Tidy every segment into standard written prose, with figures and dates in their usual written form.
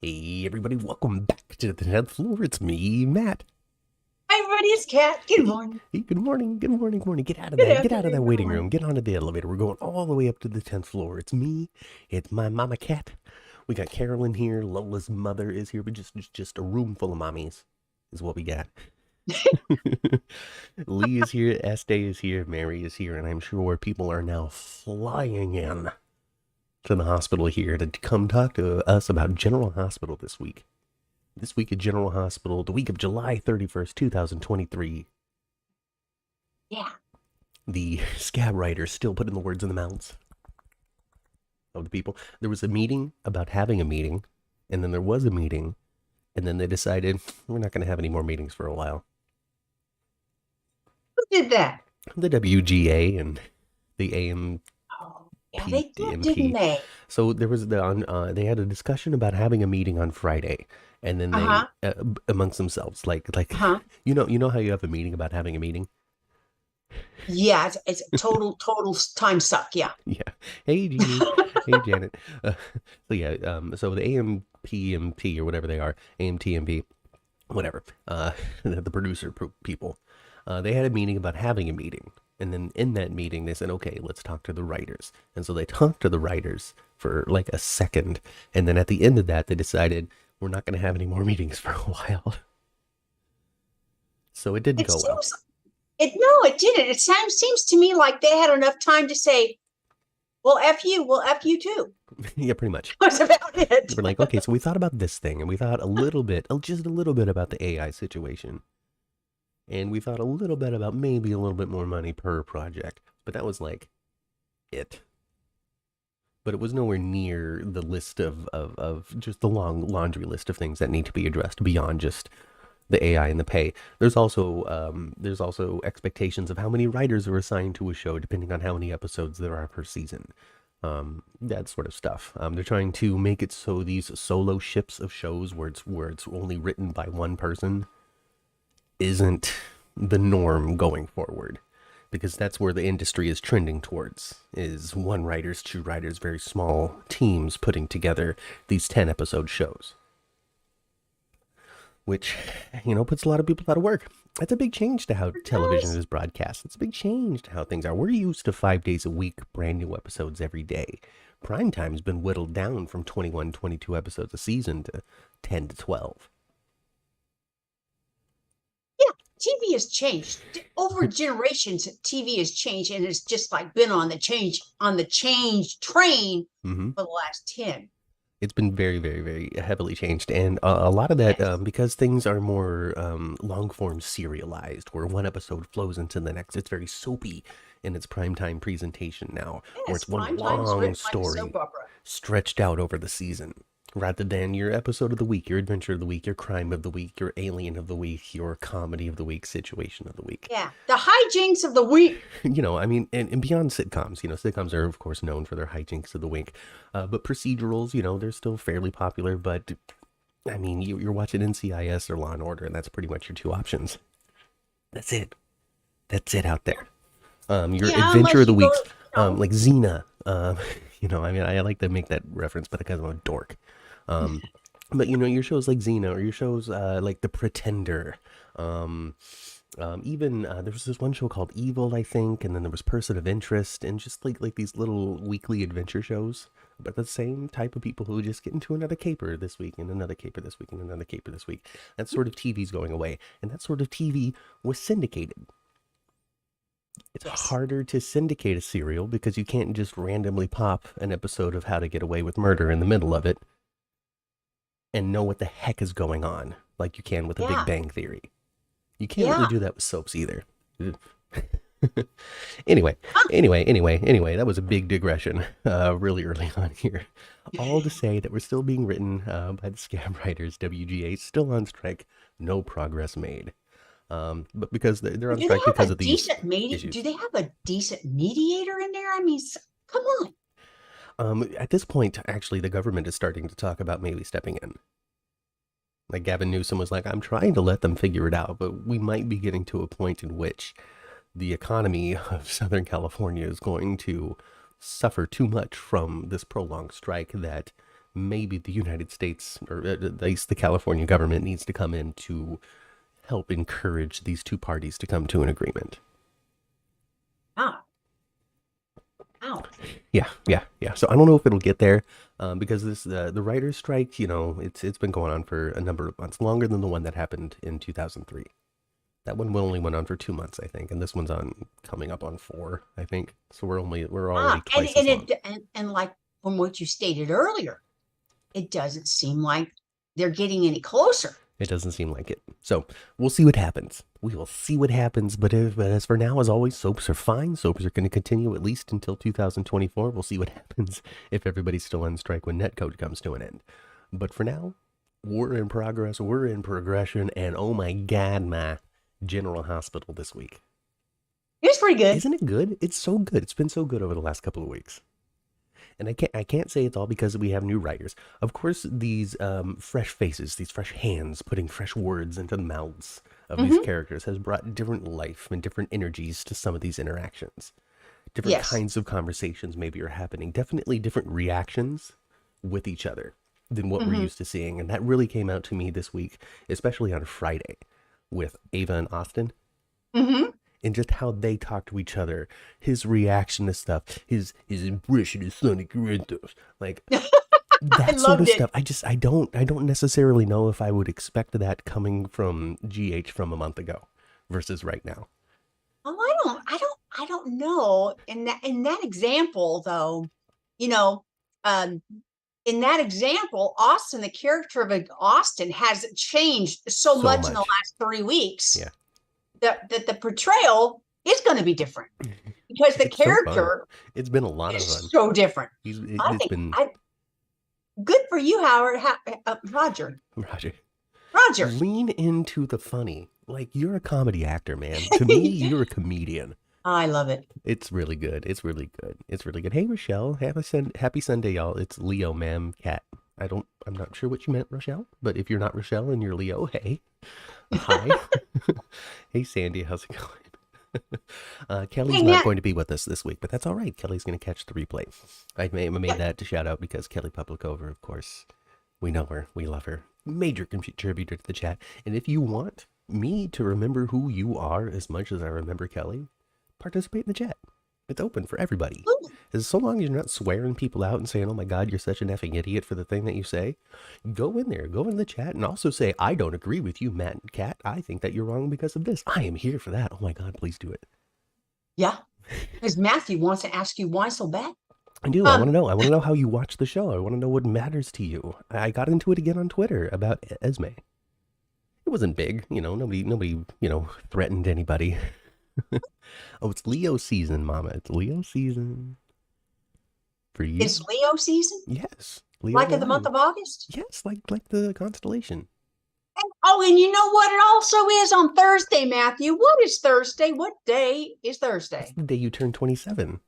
Hey everybody, welcome back to the 10th floor. It's me, Matt. Hi, everybody, it's Kat. Good morning. Hey, good morning, good morning, good morning. Get out of Good that afternoon. Good waiting room. morning. Get onto the elevator. We're going all the way up to the 10th floor. It's me, it's my mama cat. We got Carolyn here, Lola's mother is here, but just a room full of mommies is what we got. Lee is here, Estee is here, Mary is here, and I'm sure people are now flying in to the hospital here to come talk to us about General Hospital this week. This week at General Hospital, the week of July 31st, 2023. Yeah. The scab writers still putting the words in the mouths of the people. There was a meeting about having a meeting, and then there was a meeting, and then they decided we're not going to have any more meetings for a while. Who did that? The WGA and the AM. Oh, yeah, they did, didn't MP. they? So there was they had a discussion about having a meeting on Friday, and then they Uh-huh. amongst themselves, like Uh-huh. you know how you have a meeting about having a meeting. Yeah, it's a total time suck. Yeah. Yeah. Hey, Jeannie. Hey, Janet. So yeah. So the AMPMP or whatever they are, AMTMP, whatever. The producer people. They had a meeting about having a meeting, and then in that meeting they said, "Okay, let's talk to the writers." And so they talked to the writers for like a second, and then at the end of that, they decided we're not going to have any more meetings for a while. So it didn't It go well. seems it no, it didn't. It seems to me like they had enough time to say, well, F you too. Yeah, pretty much. That's about it. We're like, okay, so we thought about this thing, and we thought a little bit, just a little bit about the AI situation. And we thought a little bit about maybe a little bit more money per project. But that was like it. But it was nowhere near the list of just the long laundry list of things that need to be addressed beyond just the AI and the pay. There's also expectations of how many writers are assigned to a show depending on how many episodes there are per season. That sort of stuff. They're trying to make it so these solo ships of shows where it's only written by one person isn't the norm going forward, because that's where the industry is trending towards, is one writers, two writers, very small teams putting together these 10 episode shows, which puts a lot of people out of work. That's a big change to how It television does. is broadcast. It's a big change to how things are. We're used to 5 days a week, brand new episodes every day. Prime time's been whittled down from 21, 22 episodes a season to 10 to 12. Yeah, TV has changed. Over generations, TV has changed and it's just like been on the change train Mm-hmm. for the last 10. It's been very, very, very heavily changed, and a lot of that Yes. because things are more long form serialized, where one episode flows into the next. It's very soapy in its primetime presentation now, where Yes, it's one prime time is long written like a soap story opera. stretched out over the season, rather than your episode of the week, your adventure of the week, your crime of the week, your alien of the week, your comedy of the week, situation of the week. Yeah, the hijinks of the week. I mean, and beyond sitcoms, sitcoms are, of course, known for their hijinks of the week. But procedurals, they're still fairly popular. But, I mean, you're watching NCIS or Law and Order, and that's pretty much your two options. That's it. That's it out there. Your Yeah, adventure of unless the you go, weeks, like Xena. I mean, I like to make that reference, but because I'm a dork. Um, but, your shows like Xena or your shows like The Pretender. Even there was this one show called Evil, I think, and then there was Person of Interest, and just like these little weekly adventure shows. But the same type of people who just get into another caper this week, and another caper this week, and another caper this week. That sort of TV's going away, and that sort of TV was syndicated. It's yes, harder to syndicate a serial because you can't just randomly pop an episode of How to Get Away with Murder in the middle of it and know what the heck is going on, like you can with a Big yeah, Bang Theory. You can't really yeah. do that with soaps either. Anyway, Huh? anyway, that was a big digression really early on here. All to say that we're still being written by the scam writers, WGA, still on strike, no progress made. But because they're on Do they strike have because a of these decent mediator? Do issues. they have a decent mediator in there? I mean, come on. At this point, actually, the government is starting to talk about maybe stepping in. Like Gavin Newsom was like, I'm trying to let them figure it out, but we might be getting to a point in which the economy of Southern California is going to suffer too much from this prolonged strike that maybe the United States, or at least the California government, needs to come in to help encourage these two parties to come to an agreement. Wow. Wow. Yeah. So I don't know if it'll get there, because the writers' strike, it's been going on for a number of months, longer than the one that happened in 2003. That one only went on for 2 months, I think, and this one's coming up on 4, I think. So we're already twice as long. And like from what you stated earlier, it doesn't seem like they're getting any closer. It doesn't seem like it. So we'll see what happens. We will see what happens. But as for now, as always, soaps are fine. Soaps are going to continue at least until 2024. We'll see what happens if everybody's still on strike when netcode comes to an end. But for now, we're in progress. We're in progression. And oh my God, my General Hospital this week. It was pretty good. Isn't it good? It's so good. It's been so good over the last couple of weeks. And I can't say it's all because we have new writers. Of course, these fresh faces, these fresh hands, putting fresh words into the mouths of these characters has brought different life and different energies to some of these interactions. Different kinds of conversations maybe are happening. Definitely different reactions with each other than what we're used to seeing. And that really came out to me this week, especially on Friday with Ava and Austin. And just how they talk to each other, his reaction to stuff, his impression of Sonic Rentos, like that sort of stuff. I don't necessarily know if I would expect that coming from GH from a month ago versus right now. Oh, I don't know. In that example, though, in that example, Austin, the character of Austin, has changed so much in the last 3 weeks. Yeah. That the portrayal is going to be different because the character it's been a lot of fun. So different. It's been good for you, Howard. Roger. Lean into the funny. Like, you're a comedy actor, man. To me, you're a comedian. I love it. It's really good. It's really good. Hey, Rochelle. Happy Sunday, y'all. It's Leo, ma'am, cat. I'm not sure what you meant, Rochelle, but if you're not Rochelle and you're Leo, hey. Hi. Hey, Sandy, how's it going? Kelly's not going to be with us this week, but that's all right. Kelly's going to catch the replay. I made that to shout out because Kelly Publicover, of course, we know her, we love her. Major contributor to the chat. And if you want me to remember who you are as much as I remember Kelly, participate in the chat. It's open for everybody. As so long as you're not swearing people out and saying, oh my God, you're such an effing idiot for the thing that you say, go in there, go in the chat, and also say, I don't agree with you, Matt and Kat. I think that you're wrong because of this. I am here for that. Oh my God, please do it. Yeah. Because Matthew wants to ask you why so bad. I do. I want to know. I want to know how you watch the show. I want to know what matters to you. I got into it again on Twitter about Esme. It wasn't big. Nobody, threatened anybody. Oh, it's Leo season, Mama. It's Leo season. For you. It's Leo season? Yes. Leo like in the month of August? Yes, like the constellation. And you know what it also is on Thursday, Matthew? What is Thursday? What day is Thursday? It's the day you turn 27.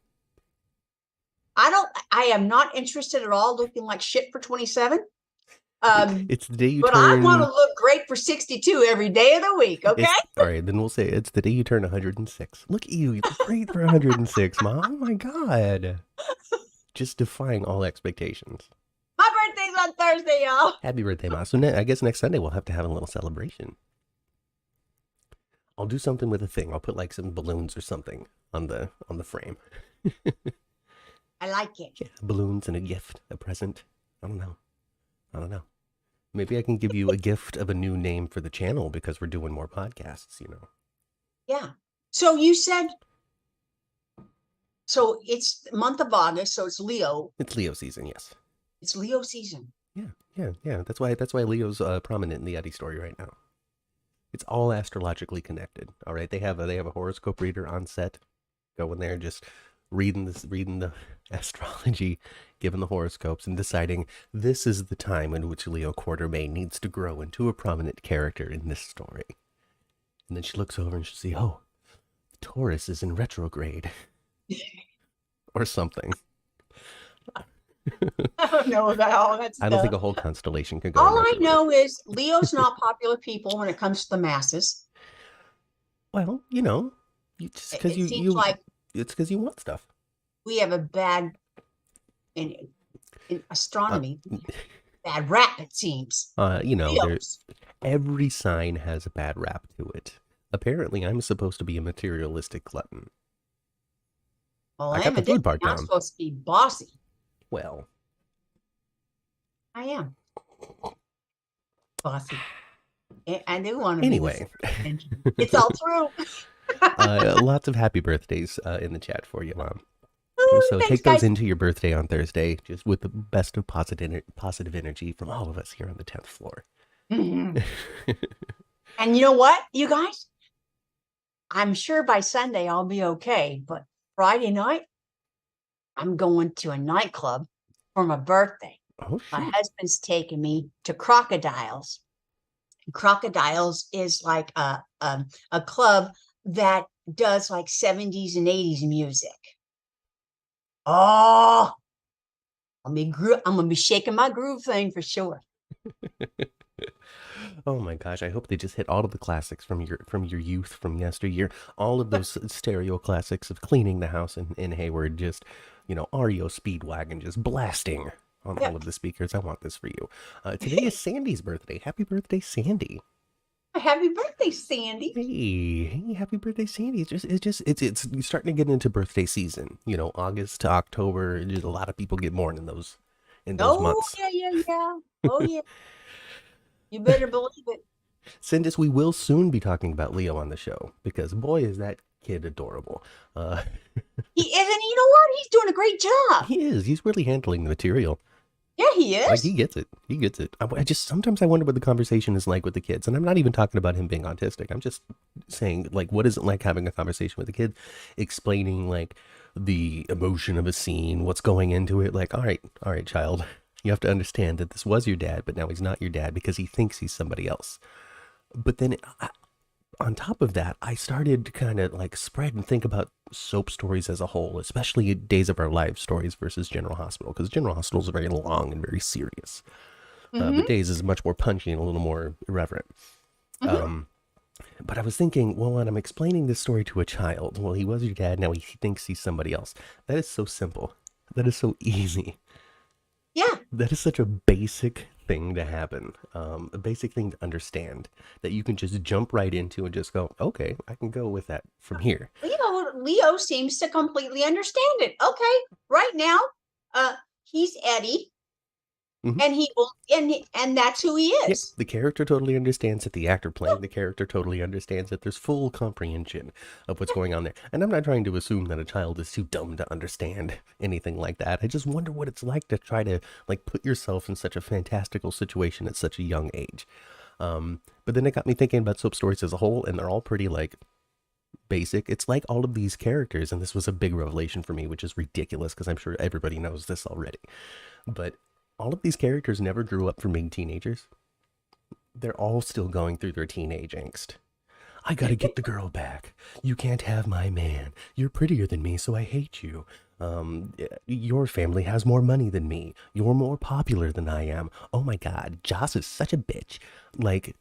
I am not interested at all looking like shit for 27. It's the day you turn... But I want to look great for 62 every day of the week, okay? All right, then we'll say it's the day you turn 106. Look at you. You look great for 106, Mom. Oh, my God. Just defying all expectations. My birthday's on Thursday, y'all. Happy birthday, Mom. So I guess next Sunday we'll have to have a little celebration. I'll do something with a thing. I'll put like some balloons or something on the frame. I like it. Yeah, balloons and a gift, a present. I don't know. Maybe I can give you a gift of a new name for the channel because we're doing more podcasts, Yeah. So you said, so it's the month of August, so it's Leo. It's Leo season, yes. It's Leo season. Yeah. That's why Leo's prominent in the Eddie story right now. It's all astrologically connected. All right, they have a horoscope reader on set. Go in there, just reading the astrology, given the horoscopes, and deciding this is the time in which Leo Quartermain needs to grow into a prominent character in this story. And then she looks over and she'll see, oh, Taurus is in retrograde. Or something. I don't know about all that stuff. I don't think a whole constellation could go. All I know is Leo's not popular people when it comes to the masses. Well, it's because you want stuff. We have a bad, and in Uh, astronomy. Bad rap, it seems. there's Leos. every sign has a bad rap to it. Apparently, I'm supposed to be a materialistic glutton. Well, I got the food evidently, part I'm down. supposed to be bossy. Well, I am bossy. I do want to be the anyway, center of attention. It's all true. lots of happy birthdays in the chat for you, Mom. Ooh, So thanks, take those guys. into your birthday on Thursday, just with the best of positive energy from all of us here on the 10th floor. Mhm. And you know what, you guys? I'm sure by Sunday I'll be okay, but Friday night, I'm going to a nightclub for my birthday. Oh, My shoot. husband's taking me to Crocodiles. Crocodiles is like a club that does like 70s and 80s music. Oh, I'm gonna be shaking my groove thing for sure. Oh my gosh, I hope they just hit all of the classics from your youth, from yesteryear. All of those stereo classics of cleaning the house in Hayward, just, REO Speedwagon just blasting on Yeah. all of the speakers. I want this for you. Today is Sandy's birthday. Happy birthday, Sandy. Happy birthday, Sandy. Hey, happy birthday, Sandy. It's starting to get into birthday season. August to October. Just a lot of people get born in those Oh, months. yeah. Oh, yeah. You better believe it. Sindus, we will soon be talking about Leo on the show because boy, is that kid adorable. He is, and you know what? He's doing a great job. He is. He's really handling the material. Yeah, he Like he is. gets it. He gets it. I just sometimes I wonder what the conversation is like with the kids, and I'm not even talking about him being autistic. I'm just saying like, what is it like having a conversation with a kid, explaining like the emotion of a scene, what's going into it. Like, all right, child, you have to understand that this was your dad, but now he's not your dad because he thinks he's somebody else. But then on top of that, I started to kind of like spread and think about soap stories as a whole, especially Days of Our Lives stories versus General Hospital, because General Hospital is very long and very serious. Mm-hmm. But Days is much more punchy and a little more irreverent. Mm-hmm. But I was thinking, well, when I'm explaining this story to a child, well, he was your dad, now he thinks he's somebody else. That is so simple. That is so easy. Yeah. That is such a basic thing to happen, a basic thing to understand that you can just jump right into and just go, okay, I can go with that from here. Leo seems to completely understand it. Okay, right now, he's Eddie, Mhm. and he will, and that's who he Yep, is. the character totally understands it. The actor playing the character totally understands it. There's full comprehension of what's going on there. And I'm not trying to assume that a child is too dumb to understand anything like that. I just wonder what it's like to try to like put yourself in such a fantastical situation at such a young age. But then it got me thinking about soap stories as a whole, and they're all pretty like basic. It's like all of these characters, and this was a big revelation for me, which is ridiculous because I'm sure everybody knows this already. But all of these characters never grew up from being teenagers. They're all still going through their teenage angst. I gotta get the girl back. You can't have my man. You're prettier than me, so I hate you. Your family has more money than me. You're more popular than I am. Oh my god, Joss is such a bitch. Like,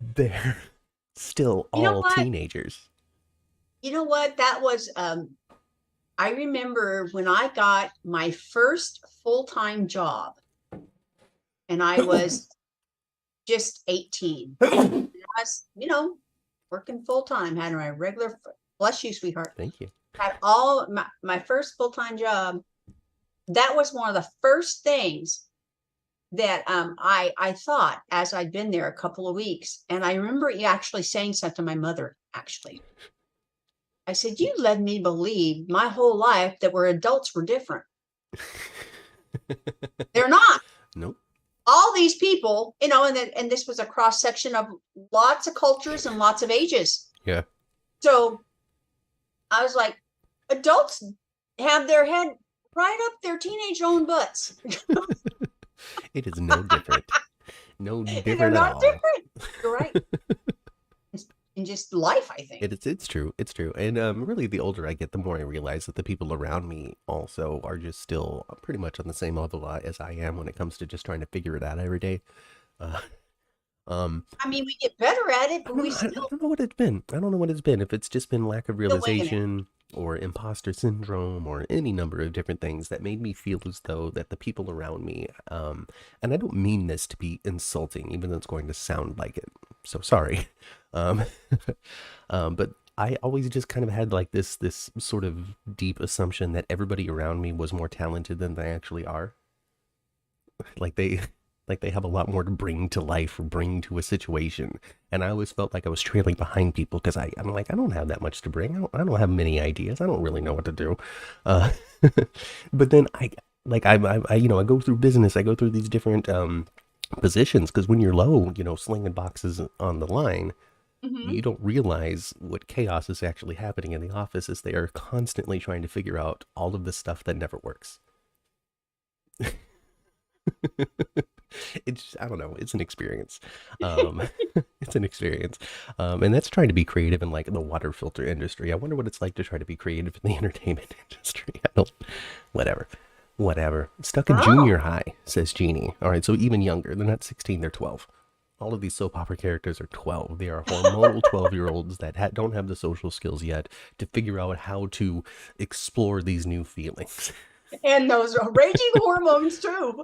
they're still You know all what? teenagers. You know what? That was. I remember when I got my first full-time job, and I was just 18. I was, working full-time, had my regular. Bless you, sweetheart. Thank you. Had all my first full-time job. That was one of the first things that I thought as I'd been there a couple of weeks. And I remember actually saying something to my mother, actually. I said, you led me believe my whole life that where adults were different. They're not. Nope. All these people, and this was a cross section of lots of cultures and lots of ages. Yeah. So I was like, adults have their head right up their teenage own butts. It is no different. No different They're at not all. different. You're right. In just life, I think. It's true. It's true. And really, the older I get, the more I realize that the people around me also are just still pretty much on the same level as I am when it comes to just trying to figure it out every day. I mean, we get better at it, but we I still don't know what it's been. I don't know what it's been. If it's just been lack of still winging it. realization, or imposter syndrome or any number of different things that made me feel as though that the people around me, and I don't mean this to be insulting, even though it's going to sound like it. So sorry. Um, but I always just kind of had like this sort of deep assumption that everybody around me was more talented than they actually are. Like they have a lot more to bring to life or bring to a situation. And I always felt like I was trailing behind people because I'm like, I don't have that much to bring. I don't have many ideas. I don't really know what to do. Uh, but then I go through business. I go through these different positions because when you're low, slinging boxes on the line, Hmm. you don't realize what chaos is actually happening in the office as they are constantly trying to figure out all of the stuff that never works. It's, I don't know, it's an experience. um it's an experience. And that's trying to be creative in like the water filter industry. I wonder what it's like to try to be creative in the entertainment industry. I don't, whatever. Stuck in Oh, junior high, says Jeannie. All right, so even younger. They're not 16, they're 12. All of these soap opera characters are 12. They are hormonal 12-year-olds that don't have the social skills yet to figure out how to explore these new feelings. and those are raging hormones too.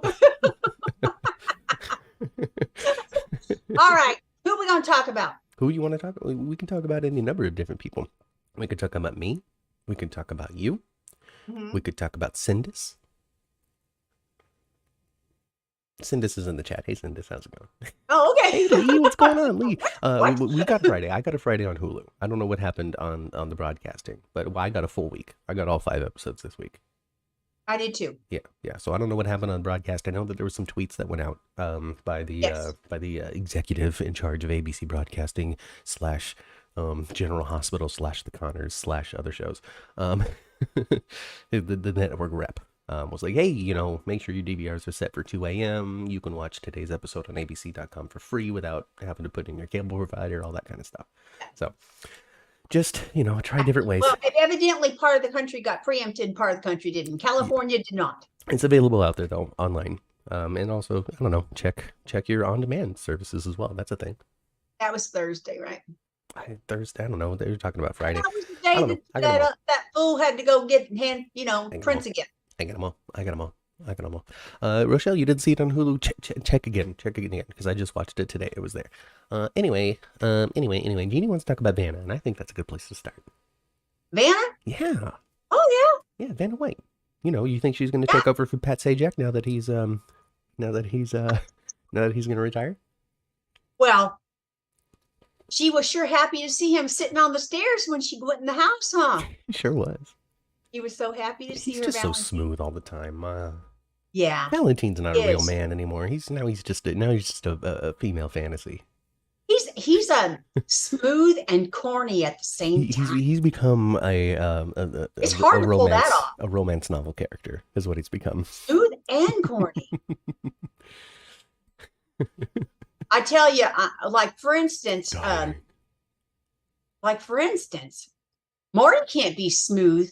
All right, who are we going to talk about? Who you want to talk about? We can talk about any number of different people. We could talk about me. We could talk about you. Hmm. We could talk about Sindus. Sindus is in the chat. Hey, Sindus, how's it going? Oh, Hey, okay. Lee, what's going on, Lee? What? We got Friday. I got a Friday on Hulu. I don't know what happened on the broadcasting, but I got a full week. I got all 5 episodes this week. I did too. Yeah. So I don't know what happened on broadcast. I know that there were some tweets that went out by Yes. the executive in charge of ABC Broadcasting slash General Hospital slash The Connors slash other shows. Um, the network rep was like, hey, make sure your DVRs are set for 2 a.m. You can watch today's episode on ABC.com for free without having to put in your cable provider, all that kind of stuff. So just, try different ways. Well, evidently part of the country got preempted, part of the country didn't. California did not. It's available out there though, online. And also, I don't know, check your on-demand services as well. That's a thing. That was Thursday, right? Thursday, I don't know. They were talking about Friday. That was the I day don't know. that I got them all. that fool had to go get I got them all. Prince again. I got them all. I got them all. I got them all. Rochelle, you didn't see it on Hulu? Check again. Check again because I just watched it today. It was there. Anyway. Jeannie wants to talk about Vanna, and I think that's a good place to start. Vanna? Yeah, Oh yeah, Vanna White. You think she's going to yeah. take over for Pat Sajak now that he's now that he's going to retire? Well, she was sure happy to see him sitting on the stairs when she went in the house, huh? He sure was. He was so happy to see He's her, just so Valentin. smooth all the time. Yeah, Valentin's not a he real is. man anymore. He's just a female fantasy. He's smooth and corny at the same He's time. he's become It's hard to pull that off. a romance novel character is what he's become. Smooth and corny. I tell you, like for instance, Marty can't be smooth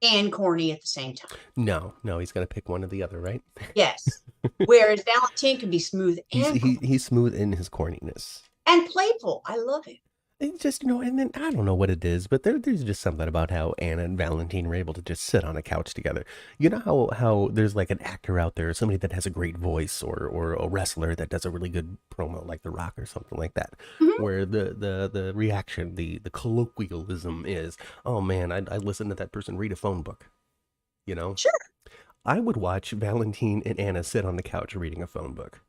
and corny at the same time. No, he's gonna pick one or the other, right? Yes. Whereas Valentin can be smooth and He's smooth in his corniness. and playful. I love it. It's just, and then I don't know what it is, but there's just something about how Anna and Valentine were able to just sit on a couch together. You know how there's like an actor out there, somebody that has a great voice, or a wrestler that does a really good promo, like The Rock or something like that, Mhm. where the reaction, the colloquialism is, oh man, I listen to that person read a phone book. Sure. I would watch Valentine and Anna sit on the couch reading a phone book.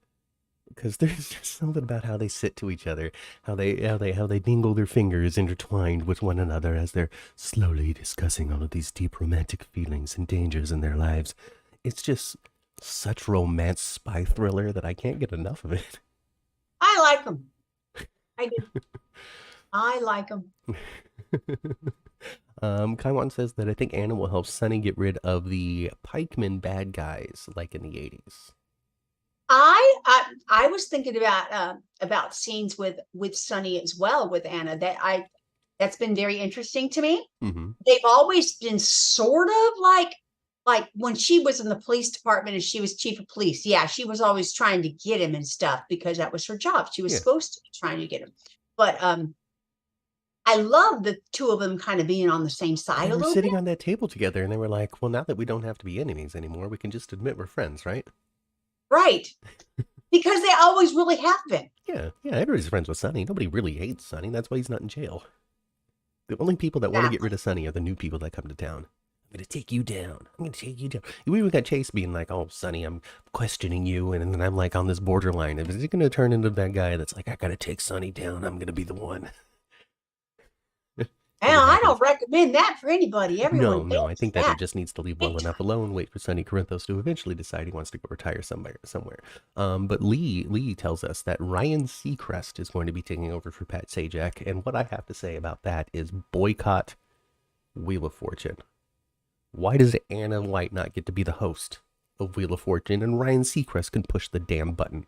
Because there's just something about how they sit to each other, how they dingle their fingers intertwined with one another as they're slowly discussing all of these deep romantic feelings and dangers in their lives. It's just such romance spy thriller that I can't get enough of it. I like them. I do. I like them. Kaiwan says that I think Anna will help Sunny get rid of the pikeman bad guys like in the 80s. I was thinking about scenes with Sunny as well with Anna that's been very interesting to me. Mm-hmm. They've always been sort of like when she was in the police department and she was chief of police. Yeah, she was always trying to get him and stuff because that was her job. She was supposed to be trying to get him. But I love the two of them kind of being on the same side They a were little sitting bit. on that table together, and they were like, well, now that we don't have to be enemies anymore, we can just admit we're friends, right? Right. Because they always really have been. Yeah, everybody's friends with Sonny. Nobody really hates Sonny. That's why he's not in jail. The only people that want to get rid Exactly. of Sonny are the new people that come to town. I'm going to take you down. I'm going to take you down. We even got Chase being like, oh, Sonny, I'm questioning you. And then I'm like on this borderline. Is he going to turn into that guy that's like, I got to take Sonny down. I'm going to be the one. And And it I happens. don't recommend that for anybody. Everyone No, I thinks think that he that just needs to leave well big enough time. alone, wait for Sonny Corinthos to eventually decide he wants to go retire somewhere. But Lee tells us that Ryan Seacrest is going to be taking over for Pat Sajak, and what I have to say about that is boycott Wheel of Fortune. Why does Anna White not get to be the host of Wheel of Fortune, and Ryan Seacrest can push the damn button?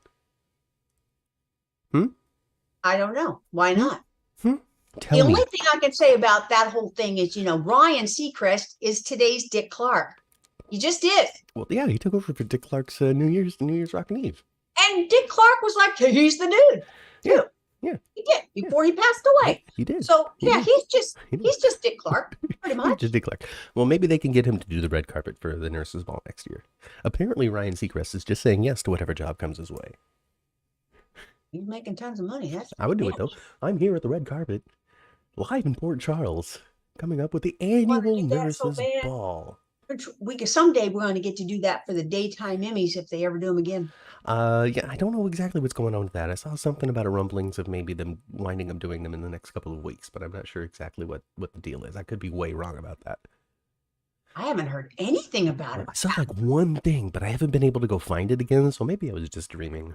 I don't know. Why Hmm? not? The Tell only me. thing I can say about that whole thing is, Ryan Seacrest is today's Dick Clark. He just is. Well, yeah, he took over for Dick Clark's New Year's Rockin' Eve. And Dick Clark was like, he's the dude, Yeah, too. yeah, He did before he passed away. he did. So He yeah, did. He did. he's just Dick Clark, pretty He's much. just Dick Clark. Well, maybe they can get him to do the red carpet for the nurses' ball next year. Apparently, Ryan Seacrest is just saying yes to whatever job comes his way. He's making tons of money. That's I would do it damn. though. I'm here at the red carpet, live in Port Charles, coming up with the We want annual to do that so nurses' bad. ball. Someday we're going to get to do that for the daytime Emmys if they ever do them again. Yeah, I don't know exactly what's going on with that. I saw something about a rumblings of maybe them winding up doing them in the next couple of weeks, but I'm not sure exactly what the deal is. I could be way wrong about that. I haven't heard anything about I it. saw like one thing, but I haven't been able to go find it again, so maybe I was just dreaming.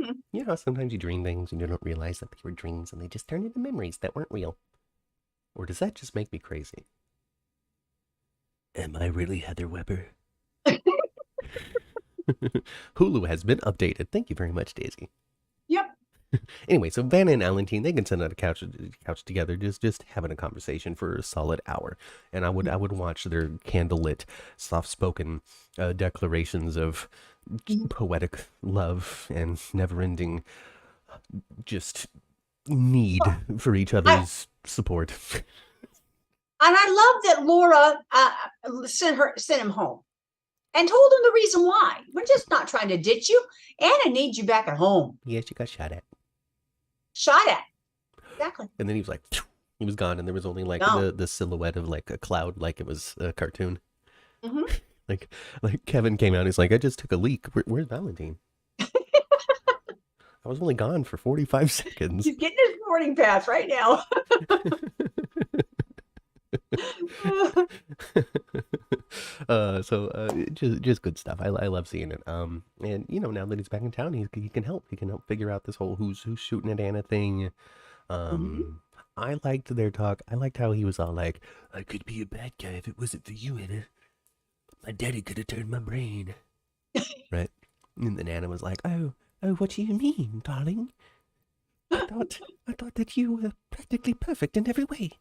Hmm. You know how sometimes you dream things and you don't realize that they were dreams and they just turn into memories that weren't real? Or does that just make me crazy? Am I really Heather Weber? Hulu has been updated. Thank you very much, Daisy. Yep. Anyway, so Vanna and Valentin, they can sit on a couch together, just having a conversation for a solid hour. And I would watch their candlelit, soft-spoken declarations of poetic love and never-ending just need for each I, other's support. and I love that Laura sent him home and told him the reason why. We're just not trying to ditch you. Anna needs you back at home. Yeah, she got shot at. Shot at. Exactly. And then he was like, phew, he was gone, and there was only like No. the silhouette of like a cloud, like it was a cartoon. Mm-hmm. Like Kevin came out, he's like, I just took a leak. Where's Valentin? I was only gone for 45 seconds. He's getting his boarding pass right now. Just good stuff. I love seeing it. And now that he's back in town, he can help. He can help figure out this whole who's shooting at Anna thing. Mhm. I liked their talk. I liked how he was all like, I could be a bad guy if it wasn't for you, Anna. My daddy could have turned my brain. Right? And then Anna was like, oh, what do you mean, darling? I thought that you were practically perfect in every way.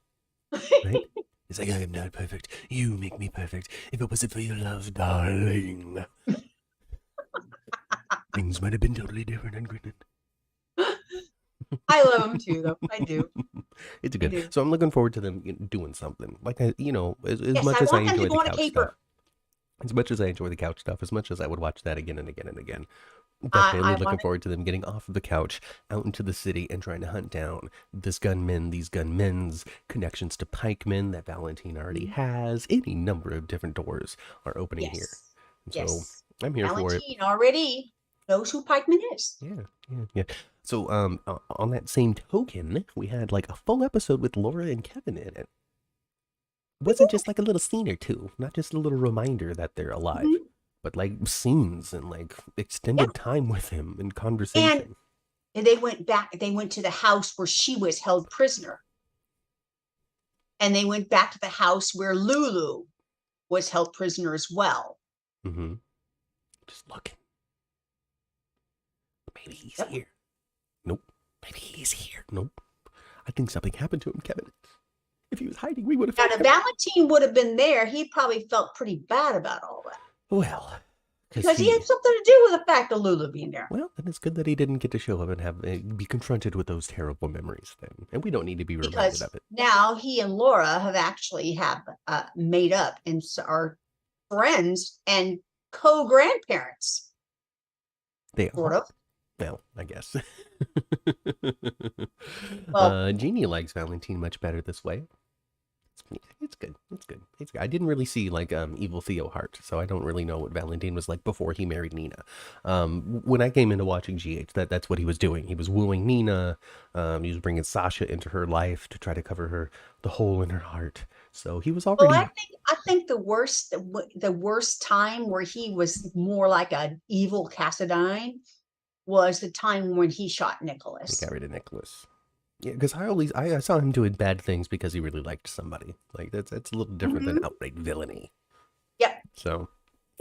Right? He's like, I am not perfect. You make me perfect. If it wasn't for your love, darling. Things might have been totally different and grinning. I love him too, though. I do. It's I good. do. So I'm looking forward to them doing something. Like, as Yes, much I as I want them enjoy to the go on a couch caper. stuff, as much as I enjoy the couch stuff, as much as I would watch that again and again and again, I definitely want looking it. forward to them getting off of the couch, out into the city, and trying to hunt down these gunmen's connections to pikemen that Valentin already has. Any number of different doors are opening here. Yes. So Yes. I'm here for it. Valentin already knows who Pikeman is. Yeah. So on that same token, we had like a full episode with Laura and Kevin in it. Wasn't just like a little scene or two, not just a little reminder that they're alive, Mhm. but like scenes and like extended time with him and conversation. And they went to the house where she was held prisoner. And they went back to the house where Lulu was held prisoner as well. Mm-hmm. Just looking. Maybe he's Yep. here. Nope. Maybe he's here. Nope. I think something happened to him, Kevin. If he was hiding, we would have Now, found if him. Valentin would have been there, he probably felt pretty bad about all that. Well, because he had something to do with the fact of Lulu being there. Well, then it's good that he didn't get to show up and have be confronted with those terrible memories then. And we don't need to be reminded of it. Now he and Laura have actually made up and are friends and co-grandparents. They sort are. of. Well, I guess. Well, Jeannie likes Valentin much better this way. It's good. It's good. It's good. I didn't really see like Evil Theo Hart, so I don't really know what Valentin was like before he married Nina. When I came into watching GH, that's what he was doing. He was wooing Nina. He was bringing Sasha into her life to try to cover the hole in her heart. So he was already. Well, I think the worst time where he was more like an evil Cassadine was the time when he shot Nicholas. He got rid of Nicholas. Yeah, because I saw him doing bad things because he really liked somebody. Like that's a little different than outright villainy. Yep. So,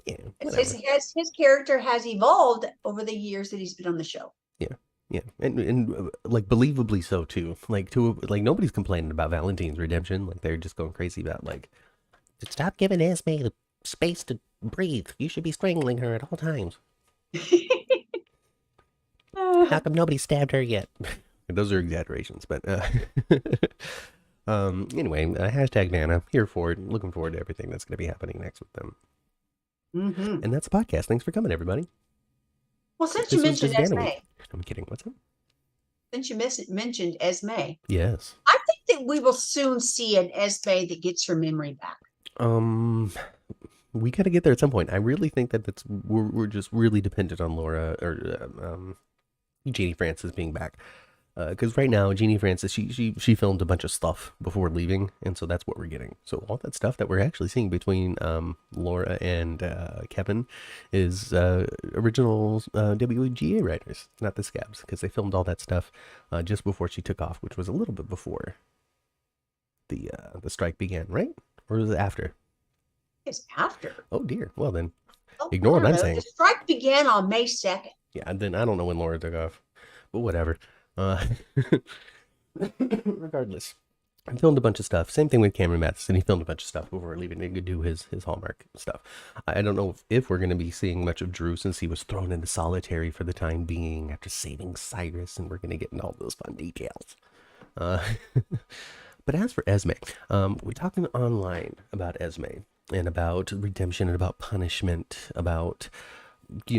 yeah. His character has evolved over the years that he's been on the show. Yeah, and like believably so too. Like nobody's complaining about Valentin's redemption. Like they're just going crazy about like, stop giving Esme the space to breathe. You should be strangling her at all times. How come nobody stabbed her yet? Those are exaggerations, but anyway, hashtag Nana, here for it. Looking forward to everything that's going to be happening next with them. Mm-hmm. And that's the podcast. Thanks for coming, everybody. Well, since you mentioned Esme, I'm kidding. What's up? Since you mentioned Esme, yes, I think that we will soon see an Esme that gets her memory back. We got to get there at some point. I really think that we're just really dependent on Laura or Jeannie Francis being back. Because right now, Jeannie Francis, she filmed a bunch of stuff before leaving, and so that's what we're getting. So all that stuff that we're actually seeing between Laura and Kevin is original WGA writers, not the Scabs, because they filmed all that stuff just before she took off, which was a little bit before the strike began, right? Or was it after? It's after. Oh dear. Well then, ignore what I'm saying. The strike began on May 2nd. Yeah, then I don't know when Laura took off, but whatever. Regardless, I filmed a bunch of stuff. Same thing with Cameron Matheson. He filmed a bunch of stuff before leaving to do his Hallmark stuff. I don't know if we're going to be seeing much of Drew since he was thrown into solitary for the time being after saving Cyrus, and we're going to get into all those fun details. But as for Esme, we're talking online about Esme and about redemption and about punishment, about the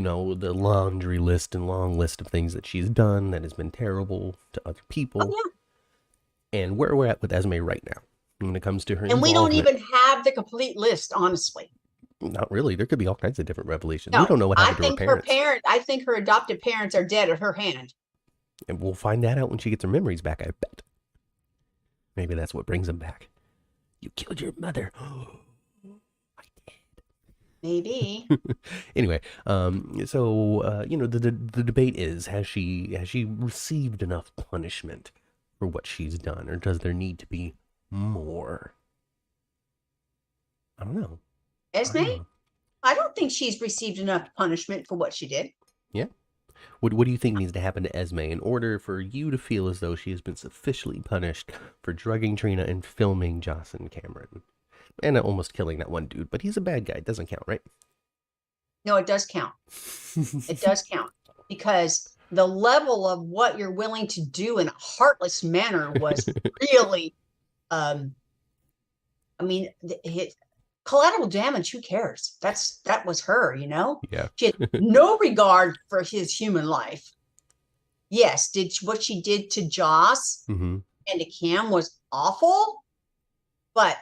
laundry list and long list of things that she's done that has been terrible to other people. Oh, yeah. And where we're at with Esme right now when it comes to her and we don't even have the complete list, honestly. Not really. There could be all kinds of different revelations. No, we don't know what happened to her parents. I think her adopted parents are dead at her hand. And we'll find that out when she gets her memories back, I bet. Maybe that's what brings them back. You killed your mother. Maybe. Anyway, so the debate is, has she received enough punishment for what she's done, or does there need to be more? I don't know. Esme? I don't think she's received enough punishment for what she did. Yeah. What do you think needs to happen to Esme in order for you to feel as though she has been sufficiently punished for drugging Trina and filming Joss and Cameron? And almost killing that one dude, but he's a bad guy. It doesn't count, right? No, it does count. It does count. Because the level of what you're willing to do in a heartless manner was really, collateral damage, who cares? That was her, Yeah. She had no regard for his human life. Yes, what she did to Joss and to Cam was awful, but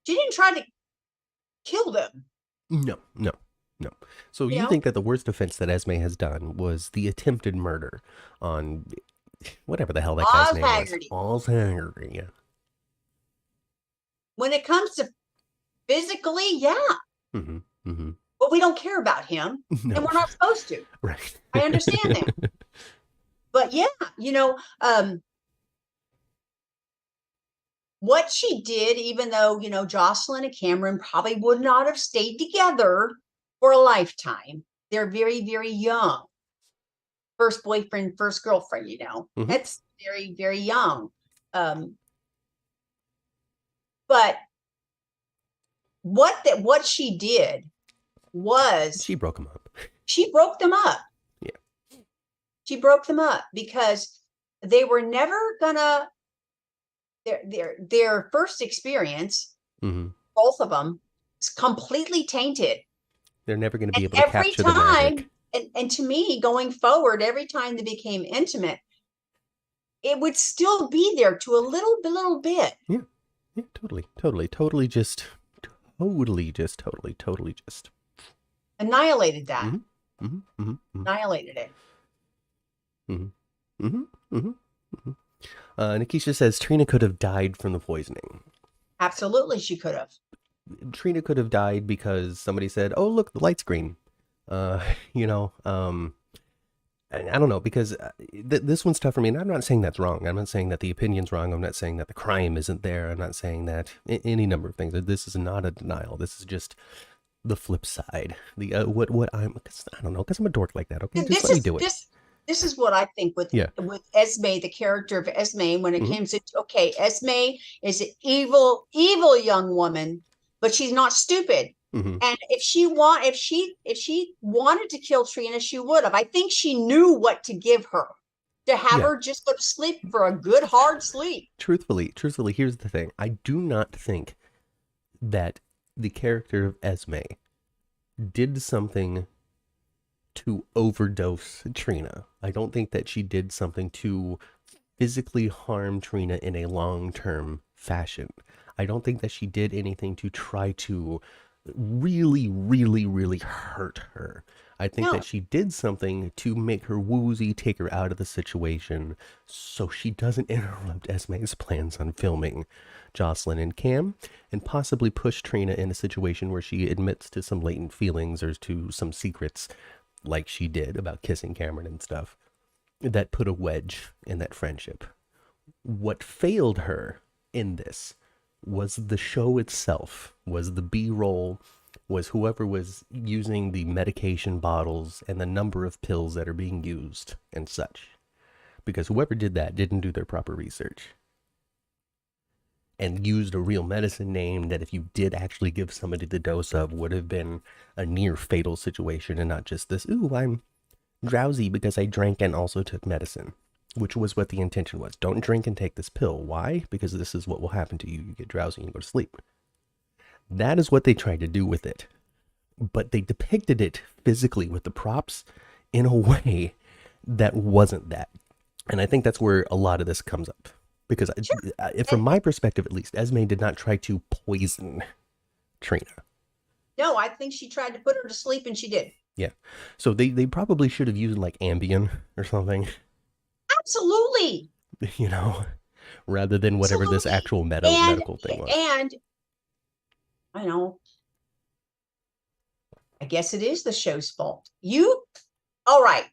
she didn't try to kill them. No. So you think that the worst offense that Esme has done was the attempted murder on whatever the hell that guy's name was. Oz Haggerty, yeah. When it comes to physically, yeah. But we don't care about him, and we're not supposed to. Right. I understand that. But yeah, what she did, even though, Jocelyn and Cameron probably would not have stayed together for a lifetime. They're very, very young. First boyfriend, first girlfriend, That's very, very young. But what she did was She broke them up. she broke them up. Yeah. She broke them up because they were never gonna their first experience, both of them, is completely tainted. They're never going to be And able to every capture the magic. time, and to me, going forward, every time they became intimate, it would still be there to a little bit. Yeah. Yeah, totally just Annihilated that. Annihilated it. Nikisha says Trina could have died from the poisoning. Absolutely, she could have. Trina could have died because somebody said, "Oh, look, the light's green." You know, I don't know, because this one's tough for me, and I'm not saying that's wrong. I'm not saying that the opinion's wrong. I'm not saying that the crime isn't there. I'm not saying that any number of things. This is not a denial. This is just the flip side. The I don't know, because I'm a dork like that. Okay, just let me do it. This is what I think with Esme, the character of Esme, when it came to, okay, Esme is an evil young woman, but she's not stupid. And if she wanted to kill Trina, she would have. I think she knew what to give her to have her just go to sleep for a good hard sleep. Truthfully, here's the thing. I do not think that the character of Esme did something to overdose Trina. I don't think that she did something to physically harm Trina in a long-term fashion. I don't think that she did anything to try to really hurt her. I think that she did something to make her woozy, take her out of the situation, so she doesn't interrupt Esme's plans on filming Jocelyn and Cam, and possibly push Trina in a situation where she admits to some latent feelings or to some secrets, like she did about kissing Cameron and stuff, that put a wedge in that friendship. What failed her in this was the show itself, was the B-roll, was whoever was using the medication bottles and the number of pills that are being used and such. Because whoever did that didn't do their proper research and used a real medicine name that if you did actually give somebody the dose of would have been a near fatal situation, and not just this, ooh, I'm drowsy because I drank and also took medicine, which was what the intention was. Don't drink and take this pill. Why? Because this is what will happen to you. You get drowsy and go to sleep. That is what they tried to do with it. But they depicted it physically with the props in a way that wasn't that. And I think that's where a lot of this comes up. Because from my perspective, at least, Esme did not try to poison Trina. No, I think she tried to put her to sleep, and she did. Yeah. So they probably should have used like Ambien or something. Absolutely. You know, rather than whatever this actual medical thing was. And I know, I guess it is the show's fault. All right.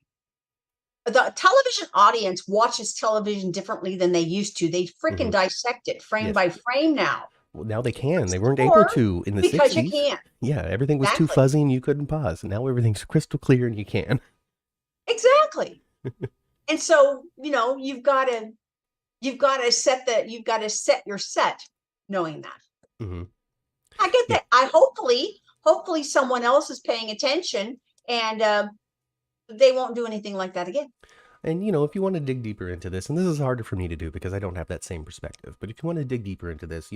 The television audience watches television differently than they used to. They freaking dissect it frame by frame now. Well, now they can. They weren't able to in the 60s. Because you can't. Yeah, everything was too fuzzy and you couldn't pause. Now everything's crystal clear and you can. Exactly. And so, you've got to set your set knowing that. I get that. I hopefully someone else is paying attention, and they won't do anything like that again. And, if you want to dig deeper into this, and this is harder for me to do because I don't have that same perspective, but if you want to dig deeper into this,